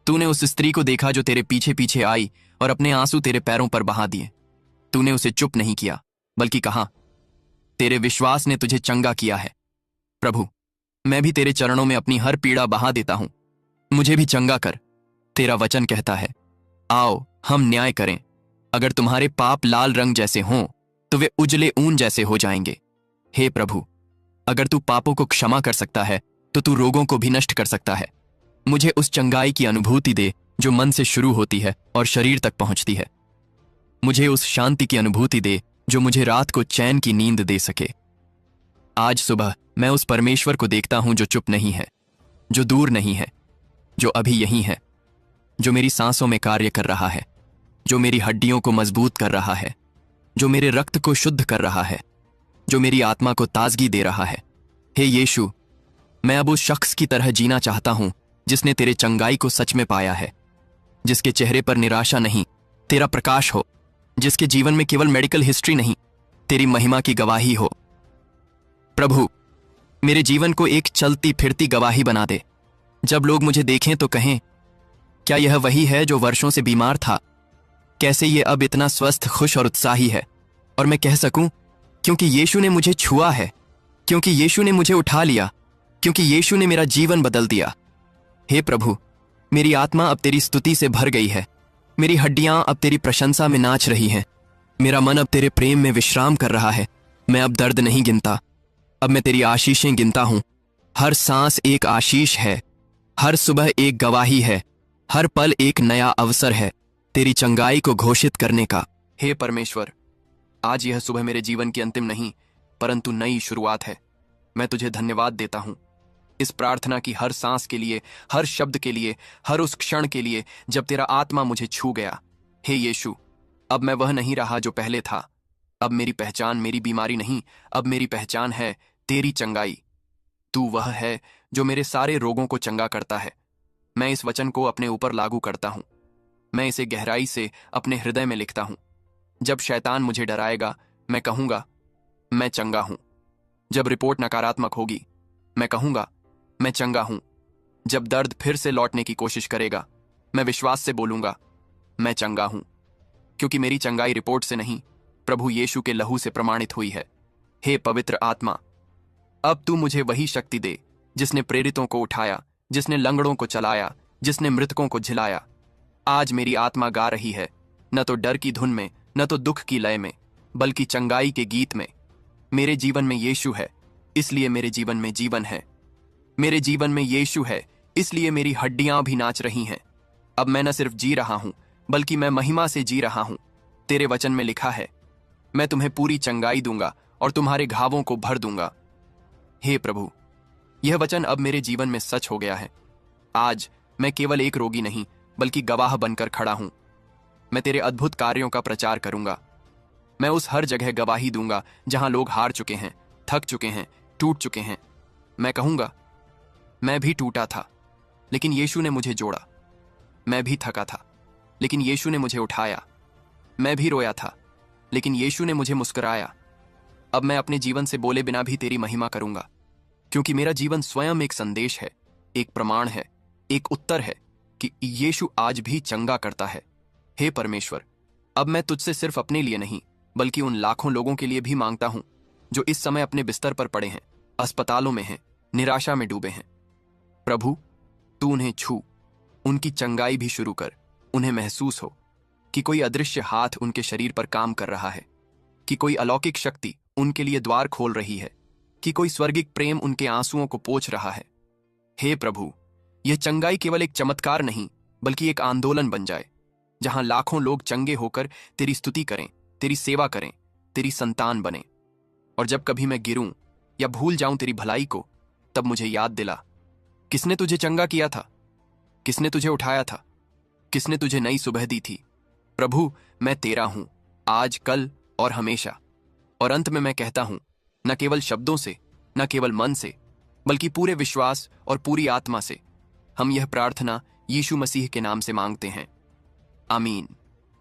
तूने उस स्त्री को देखा जो तेरे पीछे पीछे आई और अपने आंसू तेरे पैरों पर बहा दिए। तूने उसे चुप नहीं किया बल्कि कहा, तेरे विश्वास ने तुझे चंगा किया है। प्रभु, मैं भी तेरे चरणों में अपनी हर पीड़ा बहा देता हूं, मुझे भी चंगा कर। तेरा वचन कहता है, आओ हम न्याय करें। अगर तुम्हारे पाप लाल रंग जैसे हों तो वे उजले ऊन जैसे हो जाएंगे। हे प्रभु, अगर तू पापों को क्षमा कर सकता है तो तू रोगों को भी नष्ट कर सकता है। मुझे उस चंगाई की अनुभूति दे जो मन से शुरू होती है और शरीर तक पहुंचती है। मुझे उस शांति की अनुभूति दे जो मुझे रात को चैन की नींद दे सके। आज सुबह मैं उस परमेश्वर को देखता हूं जो चुप नहीं है, जो दूर नहीं है, जो अभी यहीं है, जो मेरी सांसों में कार्य कर रहा है, जो मेरी हड्डियों को मजबूत कर रहा है, जो मेरे रक्त को शुद्ध कर रहा है, जो मेरी आत्मा को ताजगी दे रहा है। हे यीशु, मैं अब उस शख्स की तरह जीना चाहता हूं जिसने तेरे चंगाई को सच में पाया है, जिसके चेहरे पर निराशा नहीं, तेरा प्रकाश हो, जिसके जीवन में केवल मेडिकल हिस्ट्री नहीं, तेरी महिमा की गवाही हो। प्रभु, मेरे जीवन को एक चलती फिरती गवाही बना दे। जब लोग मुझे देखें तो कहें, क्या यह वही है जो वर्षों से बीमार था? कैसे ये अब इतना स्वस्थ, खुश और उत्साही है? और मैं कह सकूं, क्योंकि यीशु ने मुझे छुआ है, क्योंकि यीशु ने मुझे उठा लिया, क्योंकि यीशु ने मेरा जीवन बदल दिया। हे प्रभु, मेरी आत्मा अब तेरी स्तुति से भर गई है, मेरी हड्डियां अब तेरी प्रशंसा में नाच रही हैं, मेरा मन अब तेरे प्रेम में विश्राम कर रहा है। मैं अब दर्द नहीं गिनता, अब मैं तेरी आशीषें गिनता हूं। हर सांस एक आशीष है, हर सुबह एक गवाही है, हर पल एक नया अवसर है तेरी चंगाई को घोषित करने का। हे परमेश्वर, आज यह सुबह मेरे जीवन की अंतिम नहीं परंतु नई शुरुआत है। मैं तुझे धन्यवाद देता हूं इस प्रार्थना की हर सांस के लिए, हर शब्द के लिए, हर उस क्षण के लिए जब तेरा आत्मा मुझे छू गया। हे यीशु, अब मैं वह नहीं रहा जो पहले था। अब मेरी पहचान मेरी बीमारी नहीं, अब मेरी पहचान है तेरी चंगाई। तू वह है जो मेरे सारे रोगों को चंगा करता है। मैं इस वचन को अपने ऊपर लागू करता हूं, मैं इसे गहराई से अपने हृदय में लिखता हूं। जब शैतान मुझे डराएगा, मैं कहूंगा, मैं चंगा हूं। जब रिपोर्ट नकारात्मक होगी, मैं कहूंगा, मैं चंगा हूं। जब दर्द फिर से लौटने की कोशिश करेगा, मैं विश्वास से बोलूंगा, मैं चंगा हूं, क्योंकि मेरी चंगाई रिपोर्ट से नहीं, प्रभु यीशु के लहू से प्रमाणित हुई है। हे पवित्र आत्मा, अब तू मुझे वही शक्ति दे जिसने प्रेरितों को उठाया, जिसने लंगड़ों को चलाया, जिसने मृतकों को झिलाया। आज मेरी आत्मा गा रही है, न तो डर की धुन में, न तो दुख की लय में, बल्कि चंगाई के गीत में। मेरे जीवन में यीशु है, इसलिए मेरे जीवन में जीवन है। मेरे जीवन में यीशु है, इसलिए मेरी हड्डियां भी नाच रही हैं। अब मैं न सिर्फ जी रहा हूं, बल्कि मैं महिमा से जी रहा हूं। तेरे वचन में लिखा है, मैं तुम्हें पूरी चंगाई दूंगा और तुम्हारे घावों को भर दूंगा। हे प्रभु, यह वचन अब मेरे जीवन में सच हो गया है। आज मैं केवल एक रोगी नहीं, बल्कि गवाह बनकर खड़ा हूं। मैं तेरे अद्भुत कार्यों का प्रचार करूंगा। मैं उस हर जगह गवाही दूंगा जहां लोग हार चुके हैं, थक चुके हैं, टूट चुके हैं। मैं कहूंगा, मैं भी टूटा था, लेकिन यीशु ने मुझे जोड़ा। मैं भी थका था, लेकिन यीशु ने मुझे उठाया। मैं भी रोया था, लेकिन यीशु ने मुझे मुस्कुराया। अब मैं अपने जीवन से बोले बिना भी तेरी महिमा करूंगा, क्योंकि मेरा जीवन स्वयं एक संदेश है, एक प्रमाण है, एक उत्तर है कि यीशु आज भी चंगा करता है। हे परमेश्वर, अब मैं तुझसे सिर्फ अपने लिए नहीं, बल्कि उन लाखों लोगों के लिए भी मांगता हूं जो इस समय अपने बिस्तर पर पड़े हैं, अस्पतालों में हैं, निराशा में डूबे हैं। प्रभु, तू उन्हें छू, उनकी चंगाई भी शुरू कर। उन्हें महसूस हो कि कोई अदृश्य हाथ उनके शरीर पर काम कर रहा है, कि कोई अलौकिक शक्ति उनके लिए द्वार खोल रही है, कि कोई स्वर्गिक प्रेम उनके आंसुओं को पोंछ रहा है। हे प्रभु, यह चंगाई केवल एक चमत्कार नहीं, बल्कि एक आंदोलन बन जाए, जहां लाखों लोग चंगे होकर तेरी स्तुति करें, तेरी सेवा करें, तेरी संतान बने। और जब कभी मैं गिरूं या भूल जाऊं तेरी भलाई को, तब मुझे याद दिला, किसने तुझे चंगा किया था, किसने तुझे उठाया था, किसने तुझे नई सुबह दी थी। प्रभु, मैं तेरा हूं, आज, कल और हमेशा। और अंत में मैं कहता हूं, न केवल शब्दों से, न केवल मन से, बल्कि पूरे विश्वास और पूरी आत्मा से, हम यह प्रार्थना यीशु मसीह के नाम से मांगते हैं। आमीन।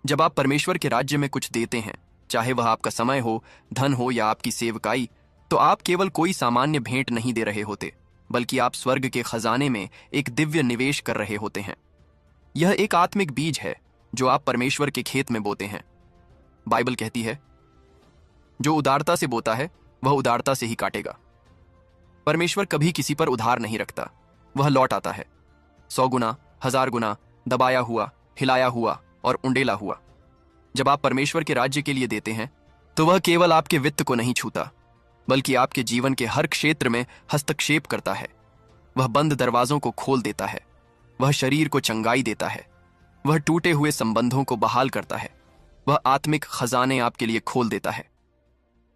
जब आप परमेश्वर के राज्य में कुछ देते हैं, चाहे वह आपका समय हो, धन हो या आपकी सेवकाई, तो आप केवल कोई सामान्य भेंट नहीं दे रहे होते, बल्कि आप स्वर्ग के खजाने में एक दिव्य निवेश कर रहे होते हैं। यह एक आत्मिक बीज है जो आप परमेश्वर के खेत में बोते हैं। बाइबल कहती है, जो उदारता से बोता है वह उदारता से ही काटेगा। परमेश्वर कभी किसी पर उधार नहीं रखता, वह लौट आता है 100 गुना, 1000 गुना, दबाया हुआ, हिलाया हुआ और उंडेला हुआ। जब आप परमेश्वर के राज्य के लिए देते हैं, तो वह केवल आपके वित्त को नहीं छूता, बल्कि आपके जीवन के हर क्षेत्र में हस्तक्षेप करता है। वह बंद दरवाजों को खोल देता है, वह शरीर को चंगाई देता है, वह टूटे हुए संबंधों को बहाल करता है, वह आत्मिक खजाने आपके लिए खोल देता है।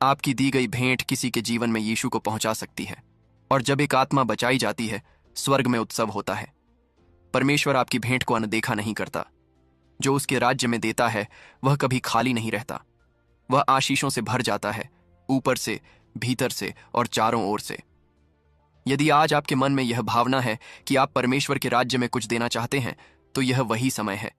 आपकी दी गई भेंट किसी के जीवन में यीशु को पहुंचा सकती है, और जब एक आत्मा बचाई जाती है, स्वर्ग में उत्सव होता है। परमेश्वर आपकी भेंट को अनदेखा नहीं करता। जो उसके राज्य में देता है, वह कभी खाली नहीं रहता। वह आशीषों से भर जाता है, ऊपर से, भीतर से और चारों ओर से। यदि आज आपके मन में यह भावना है कि आप परमेश्वर के राज्य में कुछ देना चाहते हैं, तो यह वही समय है।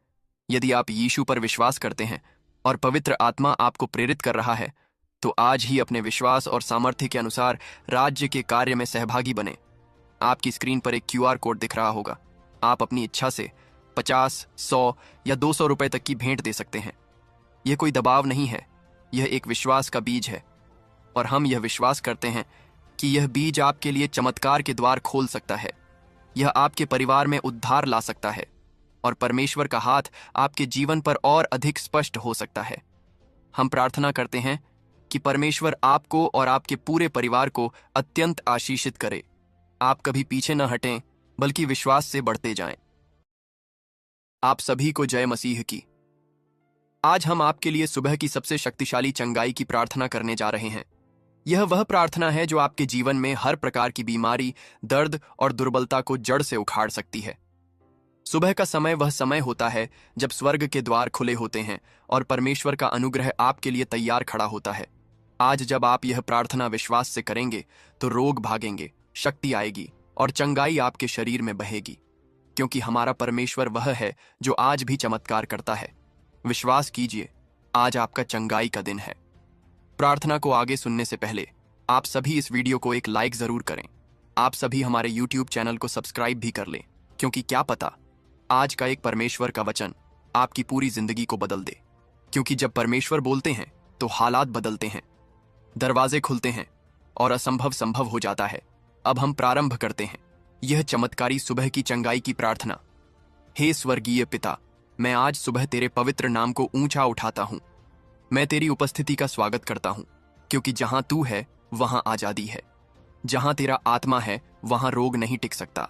यदि आप यीशु पर विश्वास करते हैं और पवित्र आत्मा आपको प्रेरित कर रहा है, तो आज ही अपने विश्वास और सामर्थ्य के अनुसार राज्य के कार्य में सहभागी बने। आपकी स्क्रीन पर एक QR कोड दिख रहा होगा। आप अपनी इच्छा से 50, 100 या 200 रुपए तक की भेंट दे सकते हैं। यह कोई दबाव नहीं है, यह एक विश्वास का बीज है, और हम यह विश्वास करते हैं कि यह बीज आपके लिए चमत्कार के द्वार खोल सकता है। यह आपके परिवार में उद्धार ला सकता है, और परमेश्वर का हाथ आपके जीवन पर और अधिक स्पष्ट हो सकता है। हम प्रार्थना करते हैं कि परमेश्वर आपको और आपके पूरे परिवार को अत्यंत आशीषित करे। आप कभी पीछे न हटें, बल्कि विश्वास से बढ़ते जाएं। आप सभी को जय मसीह की। आज हम आपके लिए सुबह की सबसे शक्तिशाली चंगाई की प्रार्थना करने जा रहे हैं। यह वह प्रार्थना है जो आपके जीवन में हर प्रकार की बीमारी, दर्द और दुर्बलता को जड़ से उखाड़ सकती है। सुबह का समय वह समय होता है जब स्वर्ग के द्वार खुले होते हैं और परमेश्वर का अनुग्रह आपके लिए तैयार खड़ा होता है। आज जब आप यह प्रार्थना विश्वास से करेंगे, तो रोग भागेंगे, शक्ति आएगी और चंगाई आपके शरीर में बहेगी, क्योंकि हमारा परमेश्वर वह है जो आज भी चमत्कार करता है। विश्वास कीजिए, आज आपका चंगाई का दिन है। प्रार्थना को आगे सुनने से पहले आप सभी इस वीडियो को एक लाइक जरूर करें। आप सभी हमारे YouTube चैनल को सब्सक्राइब भी कर लें, क्योंकि क्या पता आज का एक परमेश्वर का वचन आपकी पूरी जिंदगी को बदल दे। क्योंकि जब परमेश्वर बोलते हैं तो हालात बदलते हैं, दरवाजे खुलते हैं और असंभव संभव हो जाता है। अब हम प्रारंभ करते हैं यह चमत्कारी सुबह की चंगाई की प्रार्थना। हे स्वर्गीय पिता, मैं आज सुबह तेरे पवित्र नाम को ऊंचा उठाता हूं। मैं तेरी उपस्थिति का स्वागत करता हूं, क्योंकि जहां तू है वहां आजादी है। जहां तेरा आत्मा है वहां रोग नहीं टिक सकता।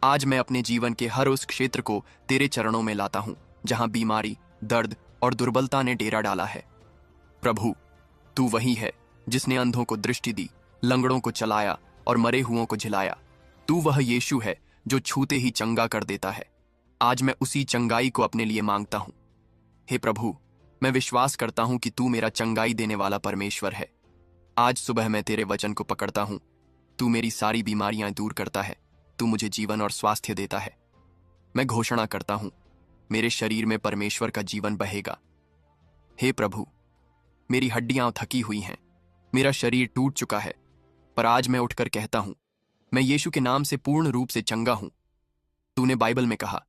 आज मैं अपने जीवन के हर उस क्षेत्र को तेरे चरणों में लाता हूं जहां बीमारी, दर्द और दुर्बलता ने डेरा डाला है। प्रभु, तू वही है जिसने अंधों को दृष्टि दी, लंगड़ों को चलाया और मरे हुओं को झिलाया। तू वह यीशु है जो छूते ही चंगा कर देता है। आज मैं उसी चंगाई को अपने लिए मांगता हूं। हे प्रभु, मैं विश्वास करता हूं कि तू मेरा चंगाई देने वाला परमेश्वर है। आज सुबह मैं तेरे वचन को पकड़ता हूं। तू मेरी सारी बीमारियां दूर करता है। तू मुझे जीवन और स्वास्थ्य देता है। मैं घोषणा करता हूं, मेरे शरीर में परमेश्वर का जीवन बहेगा। हे प्रभु, मेरी हड्डियां थकी हुई हैं, मेरा शरीर टूट चुका है, पर आज मैं उठकर कहता हूं, मैं यीशु के नाम से पूर्ण रूप से चंगा हूं। तूने बाइबल में कहा,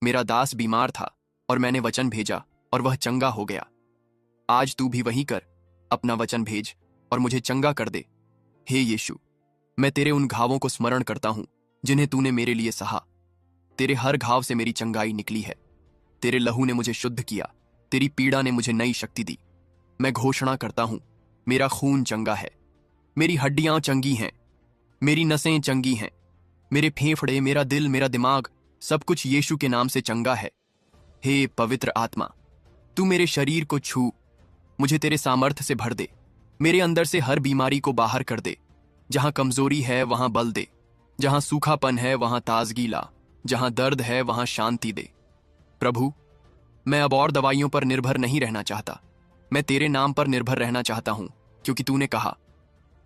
मेरा दास बीमार था और मैंने वचन भेजा और वह चंगा हो गया। आज तू भी वही कर, अपना वचन भेज और मुझे चंगा कर दे। हे यीशु, मैं तेरे उन घावों को स्मरण करता हूं जिन्हें तूने मेरे लिए सहा। तेरे हर घाव से मेरी चंगाई निकली है। तेरे लहू ने मुझे शुद्ध किया, तेरी पीड़ा ने मुझे नई शक्ति दी। मैं घोषणा करता हूं, मेरा खून चंगा है, मेरी हड्डियां चंगी हैं, मेरी नसें चंगी हैं, मेरे फेफड़े, मेरा दिल, मेरा दिमाग, सब कुछ यीशु के नाम से चंगा है। हे पवित्र आत्मा, तू मेरे शरीर को छू, मुझे तेरे सामर्थ्य से भर दे। मेरे अंदर से हर बीमारी को बाहर कर दे। जहां कमजोरी है वहां बल दे, जहां सूखापन है वहां ताजगी ला, जहां दर्द है वहां शांति दे। प्रभु, मैं अब और दवाइयों पर निर्भर नहीं रहना चाहता, मैं तेरे नाम पर निर्भर रहना चाहता हूं, क्योंकि तूने कहा,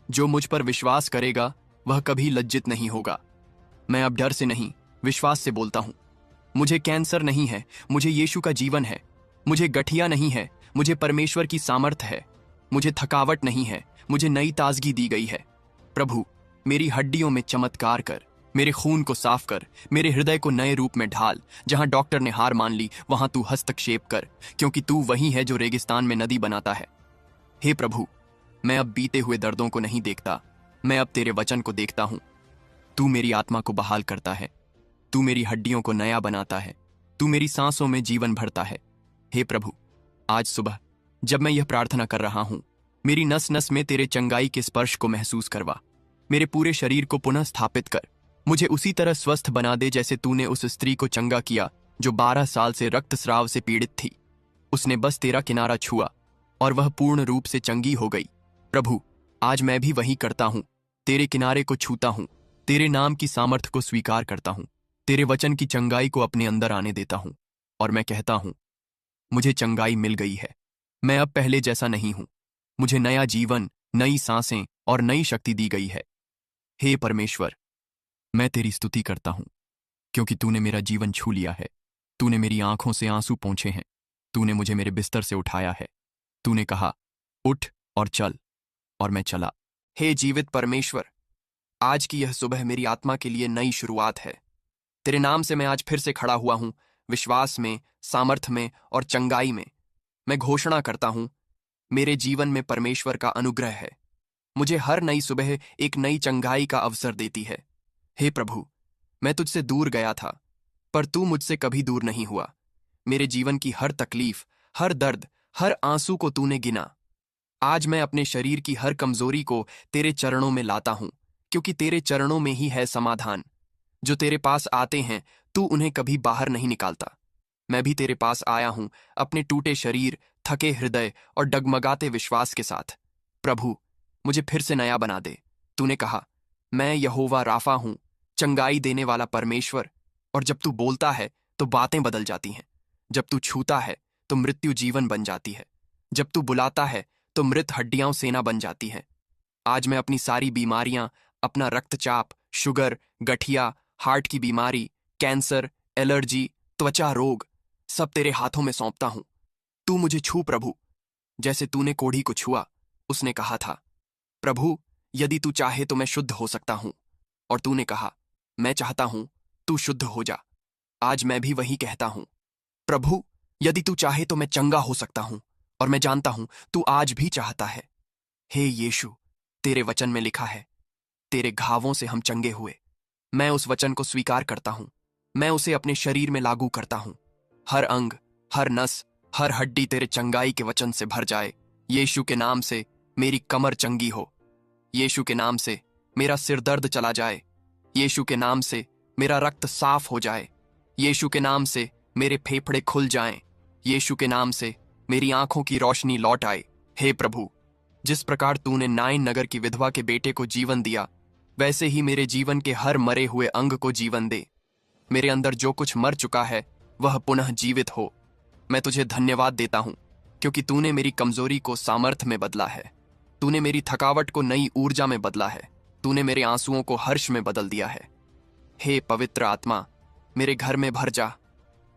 जो मुझ पर विश्वास करेगा वह कभी लज्जित नहीं होगा। मैं अब डर से नहीं, विश्वास से बोलता हूं। मुझे कैंसर नहीं है, मुझे यीशु का जीवन है। मुझे गठिया नहीं है, मुझे परमेश्वर की सामर्थ है। मुझे थकावट नहीं है, मुझे नई ताजगी दी गई है। प्रभु, मेरी हड्डियों में चमत्कार कर, मेरे खून को साफ कर, मेरे हृदय को नए रूप में ढाल। जहां डॉक्टर ने हार मान ली वहां तू हस्तक्षेप कर, क्योंकि तू वही है जो रेगिस्तान में नदी बनाता है। हे प्रभु, मैं अब बीते हुए दर्दों को नहीं देखता, मैं अब तेरे वचन को देखता हूं। तू मेरी आत्मा को बहाल करता है, तू मेरी हड्डियों को नया बनाता है, तू मेरी सांसों में जीवन भरता है। हे प्रभु, आज सुबह जब मैं यह प्रार्थना कर रहा हूं, मेरी नस नस में तेरे चंगाई के स्पर्श को महसूस करवा। मेरे पूरे शरीर को पुनः स्थापित कर, मुझे उसी तरह स्वस्थ बना दे जैसे तूने उस स्त्री को चंगा किया जो 12 साल से रक्तस्राव से पीड़ित थी। उसने बस तेरा किनारा छुआ और वह पूर्ण रूप से चंगी हो गई। प्रभु, आज मैं भी वही करता हूं, तेरे किनारे को छूता हूं, तेरे नाम की सामर्थ को स्वीकार करता हूं, तेरे वचन की चंगाई को अपने अंदर आने देता हूं, और मैं कहता हूं, मुझे चंगाई मिल गई है। मैं अब पहले जैसा नहीं हूं, मुझे नया जीवन, नई सांसें और नई शक्ति दी गई है। हे परमेश्वर, मैं तेरी स्तुति करता हूं, क्योंकि तूने मेरा जीवन छू लिया है। तूने मेरी आंखों से आंसू पोंछे हैं, तूने मुझे मेरे बिस्तर से उठाया है। तूने कहा, उठ और चल, और मैं चला। हे जीवित परमेश्वर, आज की यह सुबह मेरी आत्मा के लिए नई शुरुआत है। तेरे नाम से मैं आज फिर से खड़ा हुआ हूं, विश्वास में, सामर्थ्य में और चंगाई में। मैं घोषणा करता हूं, मेरे जीवन में परमेश्वर का अनुग्रह है। मुझे हर नई सुबह एक नई चंगाई का अवसर देती है। हे प्रभु, मैं तुझसे दूर गया था, पर तू मुझसे कभी दूर नहीं हुआ। मेरे जीवन की हर तकलीफ, हर दर्द, हर आंसू को तूने गिना। आज मैं अपने शरीर की हर कमजोरी को तेरे चरणों में लाता हूं, क्योंकि तेरे चरणों में ही है समाधान। जो तेरे पास आते हैं, तू उन्हें कभी बाहर नहीं निकालता। मैं भी तेरे पास आया हूं, अपने टूटे शरीर, थके हृदय और डगमगाते विश्वास के साथ। प्रभु, मुझे फिर से नया बना दे। तूने कहा, मैं यहोवा राफा हूं, चंगाई देने वाला परमेश्वर। और जब तू बोलता है तो बातें बदल जाती हैं। जब तू छूता है तो मृत्यु जीवन बन जाती है। जब तू बुलाता है तो मृत हड्डियां सेना बन जाती हैं। आज मैं अपनी सारी बीमारियां, अपना रक्तचाप, शुगर, गठिया, हार्ट की बीमारी, कैंसर, एलर्जी, त्वचा रोग, सब तेरे हाथों में सौंपता हूं। तू मुझे छू प्रभु, जैसे तूने कोढ़ी को छुआ। उसने कहा था, प्रभु, यदि तू चाहे तो मैं शुद्ध हो सकता हूं। और तूने कहा, मैं चाहता हूं, तू शुद्ध हो जा। आज मैं भी वही कहता हूं, प्रभु, यदि तू चाहे तो मैं चंगा हो सकता हूं, और मैं जानता हूं तू आज भी चाहता है। हे यीशु, तेरे वचन में लिखा है, तेरे घावों से हम चंगे हुए। मैं उस वचन को स्वीकार करता हूं, मैं उसे अपने शरीर में लागू करता हूं। हर अंग, हर नस, हर हड्डी तेरे चंगाई के वचन से भर जाए। यीशु के नाम से मेरी कमर चंगी हो। यीशु के नाम से मेरा सिर दर्द चला जाए। यीशु के नाम से मेरा रक्त साफ हो जाए। यीशु के नाम से मेरे फेफड़े खुल जाएं। यीशु के नाम से मेरी आंखों की रोशनी लौट आए। हे प्रभु, जिस प्रकार तूने नाइन नगर की विधवा के बेटे को जीवन दिया, वैसे ही मेरे जीवन के हर मरे हुए अंग को जीवन दे। मेरे अंदर जो कुछ मर चुका है वह पुनः जीवित हो। मैं तुझे धन्यवाद देता हूं, क्योंकि तूने मेरी कमजोरी को सामर्थ्य में बदला है। तूने मेरी थकावट को नई ऊर्जा में बदला है। तूने मेरे आंसुओं को हर्ष में बदल दिया है। हे पवित्र आत्मा, मेरे घर में भर जा।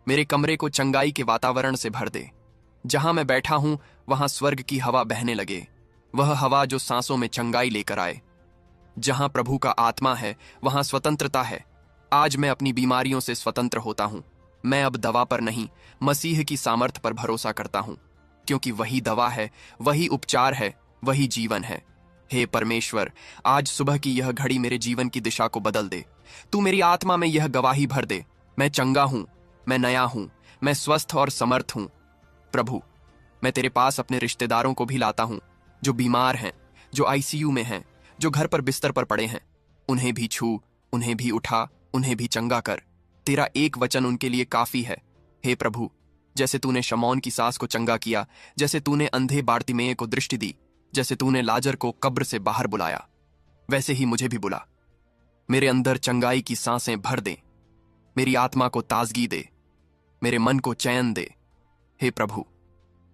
मेरे कमरे को चंगाई के वातावरण से भर दे। जहां मैं बैठा हूं वहां स्वर्ग की हवा बहने लगे, वह हवा जो सांसों में चंगाई लेकर आए। जहां प्रभु का आत्मा है वहां स्वतंत्रता है। आज मैं अपनी बीमारियों से स्वतंत्र होता हूं। मैं अब दवा पर नहीं, मसीह की सामर्थ पर भरोसा करता हूं, क्योंकि वही दवा है, वही उपचार है, वही जीवन है। हे परमेश्वर, आज सुबह की यह घड़ी मेरे जीवन की दिशा को बदल दे। तू मेरी आत्मा में यह गवाही भर दे, मैं चंगा हूं, मैं नया हूं, मैं स्वस्थ और समर्थ हूं। प्रभु, मैं तेरे पास अपने रिश्तेदारों को भी लाता हूं जो बीमार हैं, जो आईसीयू में हैं, जो घर पर बिस्तर पर पड़े हैं। उन्हें भी छू, उन्हें भी उठा, उन्हें भी चंगा कर। तेरा एक वचन उनके लिए काफी है। हे प्रभु, जैसे तूने शमौन की सास को चंगा किया, जैसे तूने अंधे बार्तिमेय को दृष्टि दी, जैसे तूने लाजर को कब्र से बाहर बुलाया, वैसे ही मुझे भी बुला। मेरे अंदर चंगाई की सांसें भर दे, मेरी आत्मा को ताजगी दे, मेरे मन को चैन दे। हे प्रभु,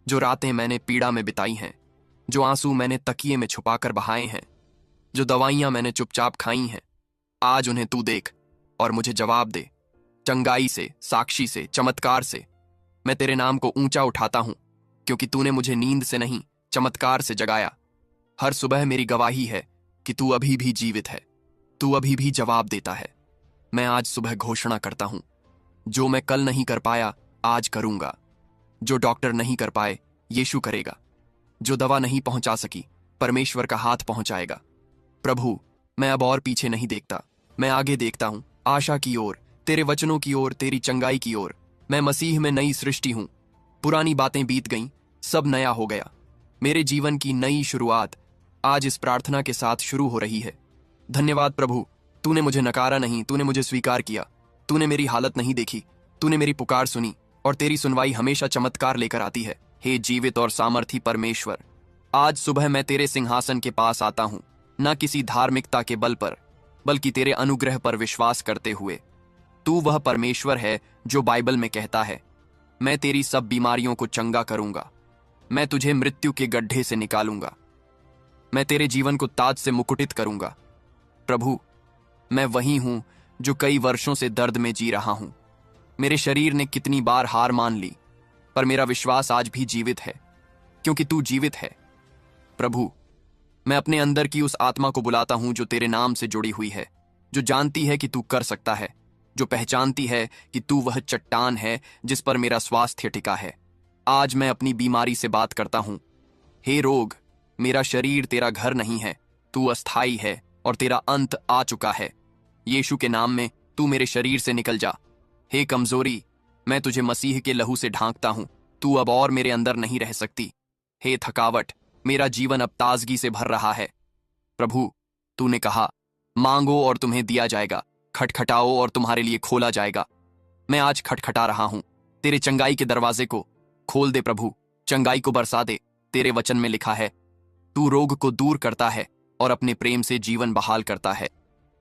जो रातें मैंने पीड़ा में बिताई हैं, जो आंसू मैंने तकिए में छुपाकर बहाए हैं, जो दवाइयां मैंने चुपचाप खाई हैं, आज उन्हें तू देख और मुझे जवाब दे। चंगाई से, साक्षी से, चमत्कार से मैं तेरे नाम को ऊंचा उठाता हूं, क्योंकि तूने मुझे नींद से नहीं, चमत्कार से जगाया। हर सुबह मेरी गवाही है कि तू अभी भी जीवित है, तू अभी भी जवाब देता है। मैं आज सुबह घोषणा करता हूं, जो मैं कल नहीं कर पाया आज करूंगा। जो डॉक्टर नहीं कर पाए यीशु करेगा। जो दवा नहीं पहुंचा सकी परमेश्वर का हाथ पहुंचाएगा। प्रभु, मैं अब और पीछे नहीं देखता, मैं आगे देखता हूं, आशा की ओर, तेरे वचनों की ओर, तेरी चंगाई की ओर। मैं मसीह में नई सृष्टि हूं। पुरानी बातें बीत गईं, सब नया हो गया। मेरे जीवन की नई शुरुआत आज इस प्रार्थना के साथ शुरू हो रही है। धन्यवाद प्रभु, तूने मुझे नकारा नहीं, तूने मुझे स्वीकार किया। तूने मेरी हालत नहीं देखी, तूने मेरी पुकार सुनी, और तेरी सुनवाई हमेशा चमत्कार लेकर आती है। हे जीवित और सामर्थी परमेश्वर, आज सुबह मैं तेरे सिंहासन के पास आता हूं, न किसी धार्मिकता के बल पर, बल्कि तेरे अनुग्रह पर विश्वास करते हुए। तू वह परमेश्वर है जो बाइबल में कहता है, मैं तेरी सब बीमारियों को चंगा करूंगा, मैं तुझे मृत्यु के गड्ढे से निकालूंगा, मैं तेरे जीवन को ताज से मुकुटित करूंगा। प्रभु, मैं वही हूं जो कई वर्षों से दर्द में जी रहा हूं। मेरे शरीर ने कितनी बार हार मान ली, पर मेरा विश्वास आज भी जीवित है, क्योंकि तू जीवित है। प्रभु, मैं अपने अंदर की उस आत्मा को बुलाता हूं जो तेरे नाम से जुड़ी हुई है, जो जानती है कि तू कर सकता है, जो पहचानती है कि तू वह चट्टान है जिस पर मेरा स्वास्थ्य टिका है। आज मैं अपनी बीमारी से बात करता हूं। हे रोग, मेरा शरीर तेरा घर नहीं है, तू अस्थाई है और तेरा अंत आ चुका है। यीशु के नाम में तू मेरे शरीर से निकल जा। हे कमजोरी, मैं तुझे मसीह के लहू से ढांकता हूं, तू अब और मेरे अंदर नहीं रह सकती। हे थकावट, मेरा जीवन अब ताजगी से भर रहा है। प्रभु, तूने कहा, मांगो और तुम्हें दिया जाएगा, खटखटाओ और तुम्हारे लिए खोला जाएगा। मैं आज खटखटा रहा हूं, तेरे चंगाई के दरवाजे को खोल दे प्रभु, चंगाई को बरसा दे। तेरे वचन में लिखा है, तू रोग को दूर करता है और अपने प्रेम से जीवन बहाल करता है।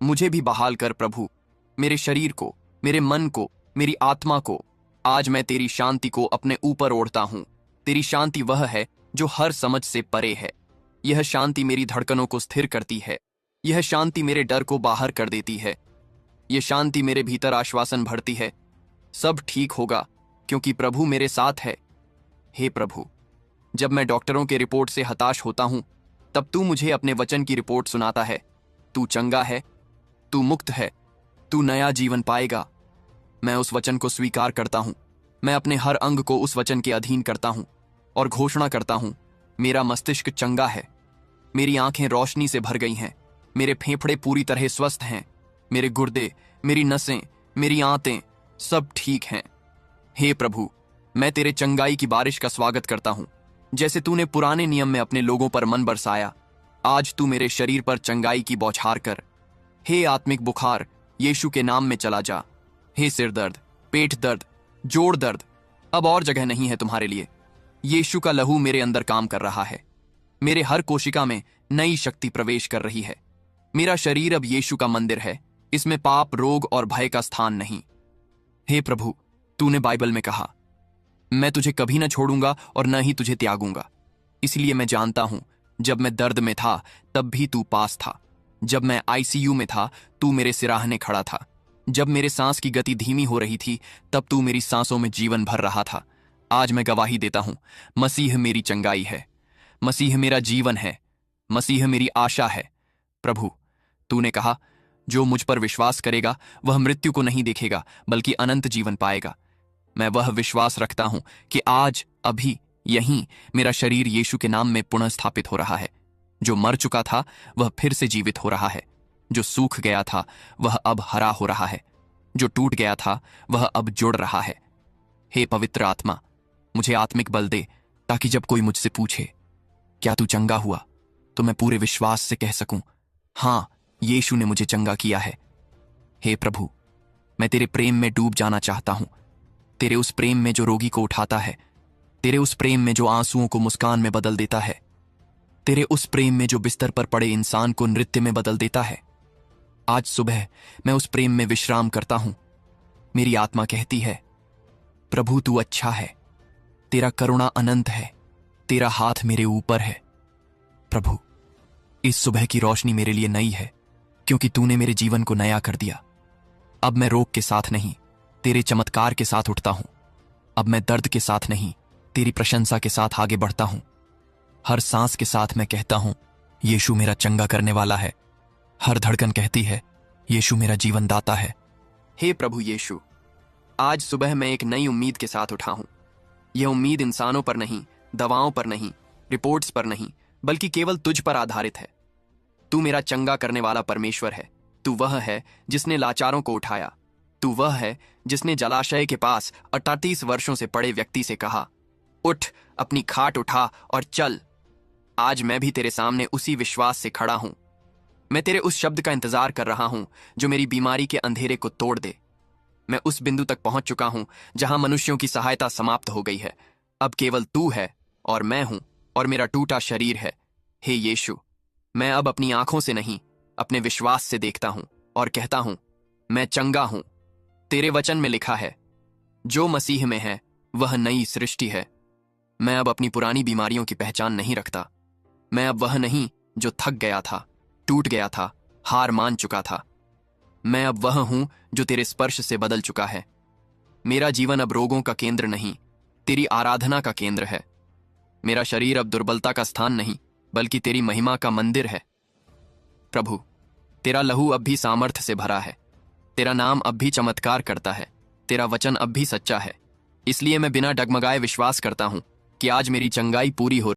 मुझे भी बहाल कर प्रभु, मेरे शरीर को, मेरे मन को, मेरी आत्मा को। आज मैं तेरी शांति को अपने ऊपर ओढ़ता हूं। तेरी शांति वह है जो हर समझ से परे है। यह शांति मेरी धड़कनों को स्थिर करती है। यह शांति मेरे डर को बाहर कर देती है। यह शांति मेरे भीतर आश्वासन भरती है, सब ठीक होगा क्योंकि प्रभु मेरे साथ है। हे प्रभु, जब मैं डॉक्टरों के रिपोर्ट से हताश होता हूं, तब तू मुझे अपने वचन की रिपोर्ट सुनाता है। तू चंगा है, तू मुक्त है, तू नया जीवन पाएगा। मैं उस वचन को स्वीकार करता हूं। मैं अपने हर अंग को उस वचन के अधीन करता हूं और घोषणा करता हूं, मेरा मस्तिष्क चंगा है, मेरी आंखें रोशनी से भर गई हैं, मेरे फेफड़े पूरी तरह स्वस्थ हैं, मेरे गुर्दे, मेरी नसें, मेरी आंतें सब ठीक हैं। हे प्रभु, मैं तेरे चंगाई की बारिश का स्वागत करता हूं। जैसे तूने पुराने नियम में अपने लोगों पर मन बरसाया, आज तू मेरे शरीर पर चंगाई की बौछार कर। हे आत्मिक बुखार, यीशु के नाम में चला जा। हे सिर दर्द, पेट दर्द, जोड़ दर्द, अब और जगह नहीं है तुम्हारे लिए। यीशु का लहू मेरे अंदर काम कर रहा है। मेरे हर कोशिका में नई शक्ति प्रवेश कर रही है। मेरा शरीर अब यीशु का मंदिर है, इसमें पाप, रोग और भय का स्थान नहीं। हे प्रभु, तूने बाइबल में कहा, मैं तुझे कभी न छोड़ूंगा और न ही तुझे त्यागूंगा। इसलिए मैं जानता हूं, जब मैं दर्द में था तब भी तू पास था। जब मैं आईसीयू में था तू मेरे सिराहने खड़ा था। जब मेरे सांस की गति धीमी हो रही थी, तब तू मेरी सांसों में जीवन भर रहा था। आज मैं गवाही देता हूं, मसीह मेरी चंगाई है, मसीह मेरा जीवन है, मसीह मेरी आशा है। प्रभु, तूने कहा, जो मुझ पर विश्वास करेगा वह मृत्यु को नहीं देखेगा बल्कि अनंत जीवन पाएगा। मैं वह विश्वास रखता हूं कि आज अभी यहीं मेरा शरीर यीशु के नाम में पुनः स्थापित हो रहा है। जो मर चुका था वह फिर से जीवित हो रहा है, जो सूख गया था वह अब हरा हो रहा है, जो टूट गया था वह अब जुड़ रहा है। हे पवित्र आत्मा, मुझे आत्मिक बल दे, ताकि जब कोई मुझसे पूछे, क्या तू चंगा हुआ, तो मैं पूरे विश्वास से कह सकूं, हां, यीशु ने मुझे चंगा किया है। हे प्रभु, मैं तेरे प्रेम में डूब जाना चाहता हूं, तेरे उस प्रेम में जो रोगी को उठाता है, तेरे उस प्रेम में जो आंसुओं को मुस्कान में बदल देता है, तेरे उस प्रेम में जो बिस्तर पर पड़े इंसान को नृत्य में बदल देता है। आज सुबह मैं उस प्रेम में विश्राम करता हूं। मेरी आत्मा कहती है, प्रभु तू अच्छा है, तेरा करुणा अनंत है, तेरा हाथ मेरे ऊपर है। प्रभु, इस सुबह की रोशनी मेरे लिए नई है, क्योंकि तूने मेरे जीवन को नया कर दिया। अब मैं रोग के साथ नहीं, तेरे चमत्कार के साथ उठता हूं। अब मैं दर्द के साथ नहीं, तेरी प्रशंसा के साथ आगे बढ़ता हूं। हर सांस के साथ मैं कहता हूं, यीशु मेरा चंगा करने वाला है। हर धड़कन कहती है, यीशु मेरा जीवन दाता है। हे प्रभु यीशु, आज सुबह मैं एक नई उम्मीद के साथ उठा हूं। यह उम्मीद इंसानों पर नहीं, दवाओं पर नहीं, रिपोर्ट्स पर नहीं, बल्कि केवल तुझ पर आधारित है। तू मेरा चंगा करने वाला परमेश्वर है। तू वह है जिसने लाचारों को उठाया। तू वह है जिसने जलाशय के पास 38 वर्षों से पड़े व्यक्ति से कहा, उठ, अपनी खाट उठा और चल। आज मैं भी तेरे सामने उसी विश्वास से खड़ा हूं। मैं तेरे उस शब्द का इंतजार कर रहा हूं जो मेरी बीमारी के अंधेरे को तोड़ दे। मैं उस बिंदु तक पहुंच चुका हूं जहां मनुष्यों की सहायता समाप्त हो गई है। अब केवल तू है और मैं हूं और मेरा टूटा शरीर है। हे यीशु, मैं अब अपनी आंखों से नहीं, अपने विश्वास से देखता हूं और कहता हूं, मैं चंगा हूं। तेरे वचन में लिखा है, जो मसीह में है वह नई सृष्टि है। मैं अब अपनी पुरानी बीमारियों की पहचान नहीं रखता। मैं अब वह नहीं जो थक गया था, टूट गया था, हार मान चुका था। मैं अब वह हूं जो तेरे स्पर्श से बदल चुका है। मेरा जीवन अब रोगों का केंद्र नहीं, तेरी आराधना का केंद्र है। मेरा शरीर अब दुर्बलता का स्थान नहीं, बल्कि तेरी महिमा का मंदिर है। प्रभु, तेरा लहू अब भी सामर्थ्य से भरा है। तेरा नाम अब भी चमत्कार करता है। तेरा वचन अब भी सच्चा है। इसलिए मैं बिना डगमगाए विश्वास करता हूं कि आज मेरी चंगाई पूरी हो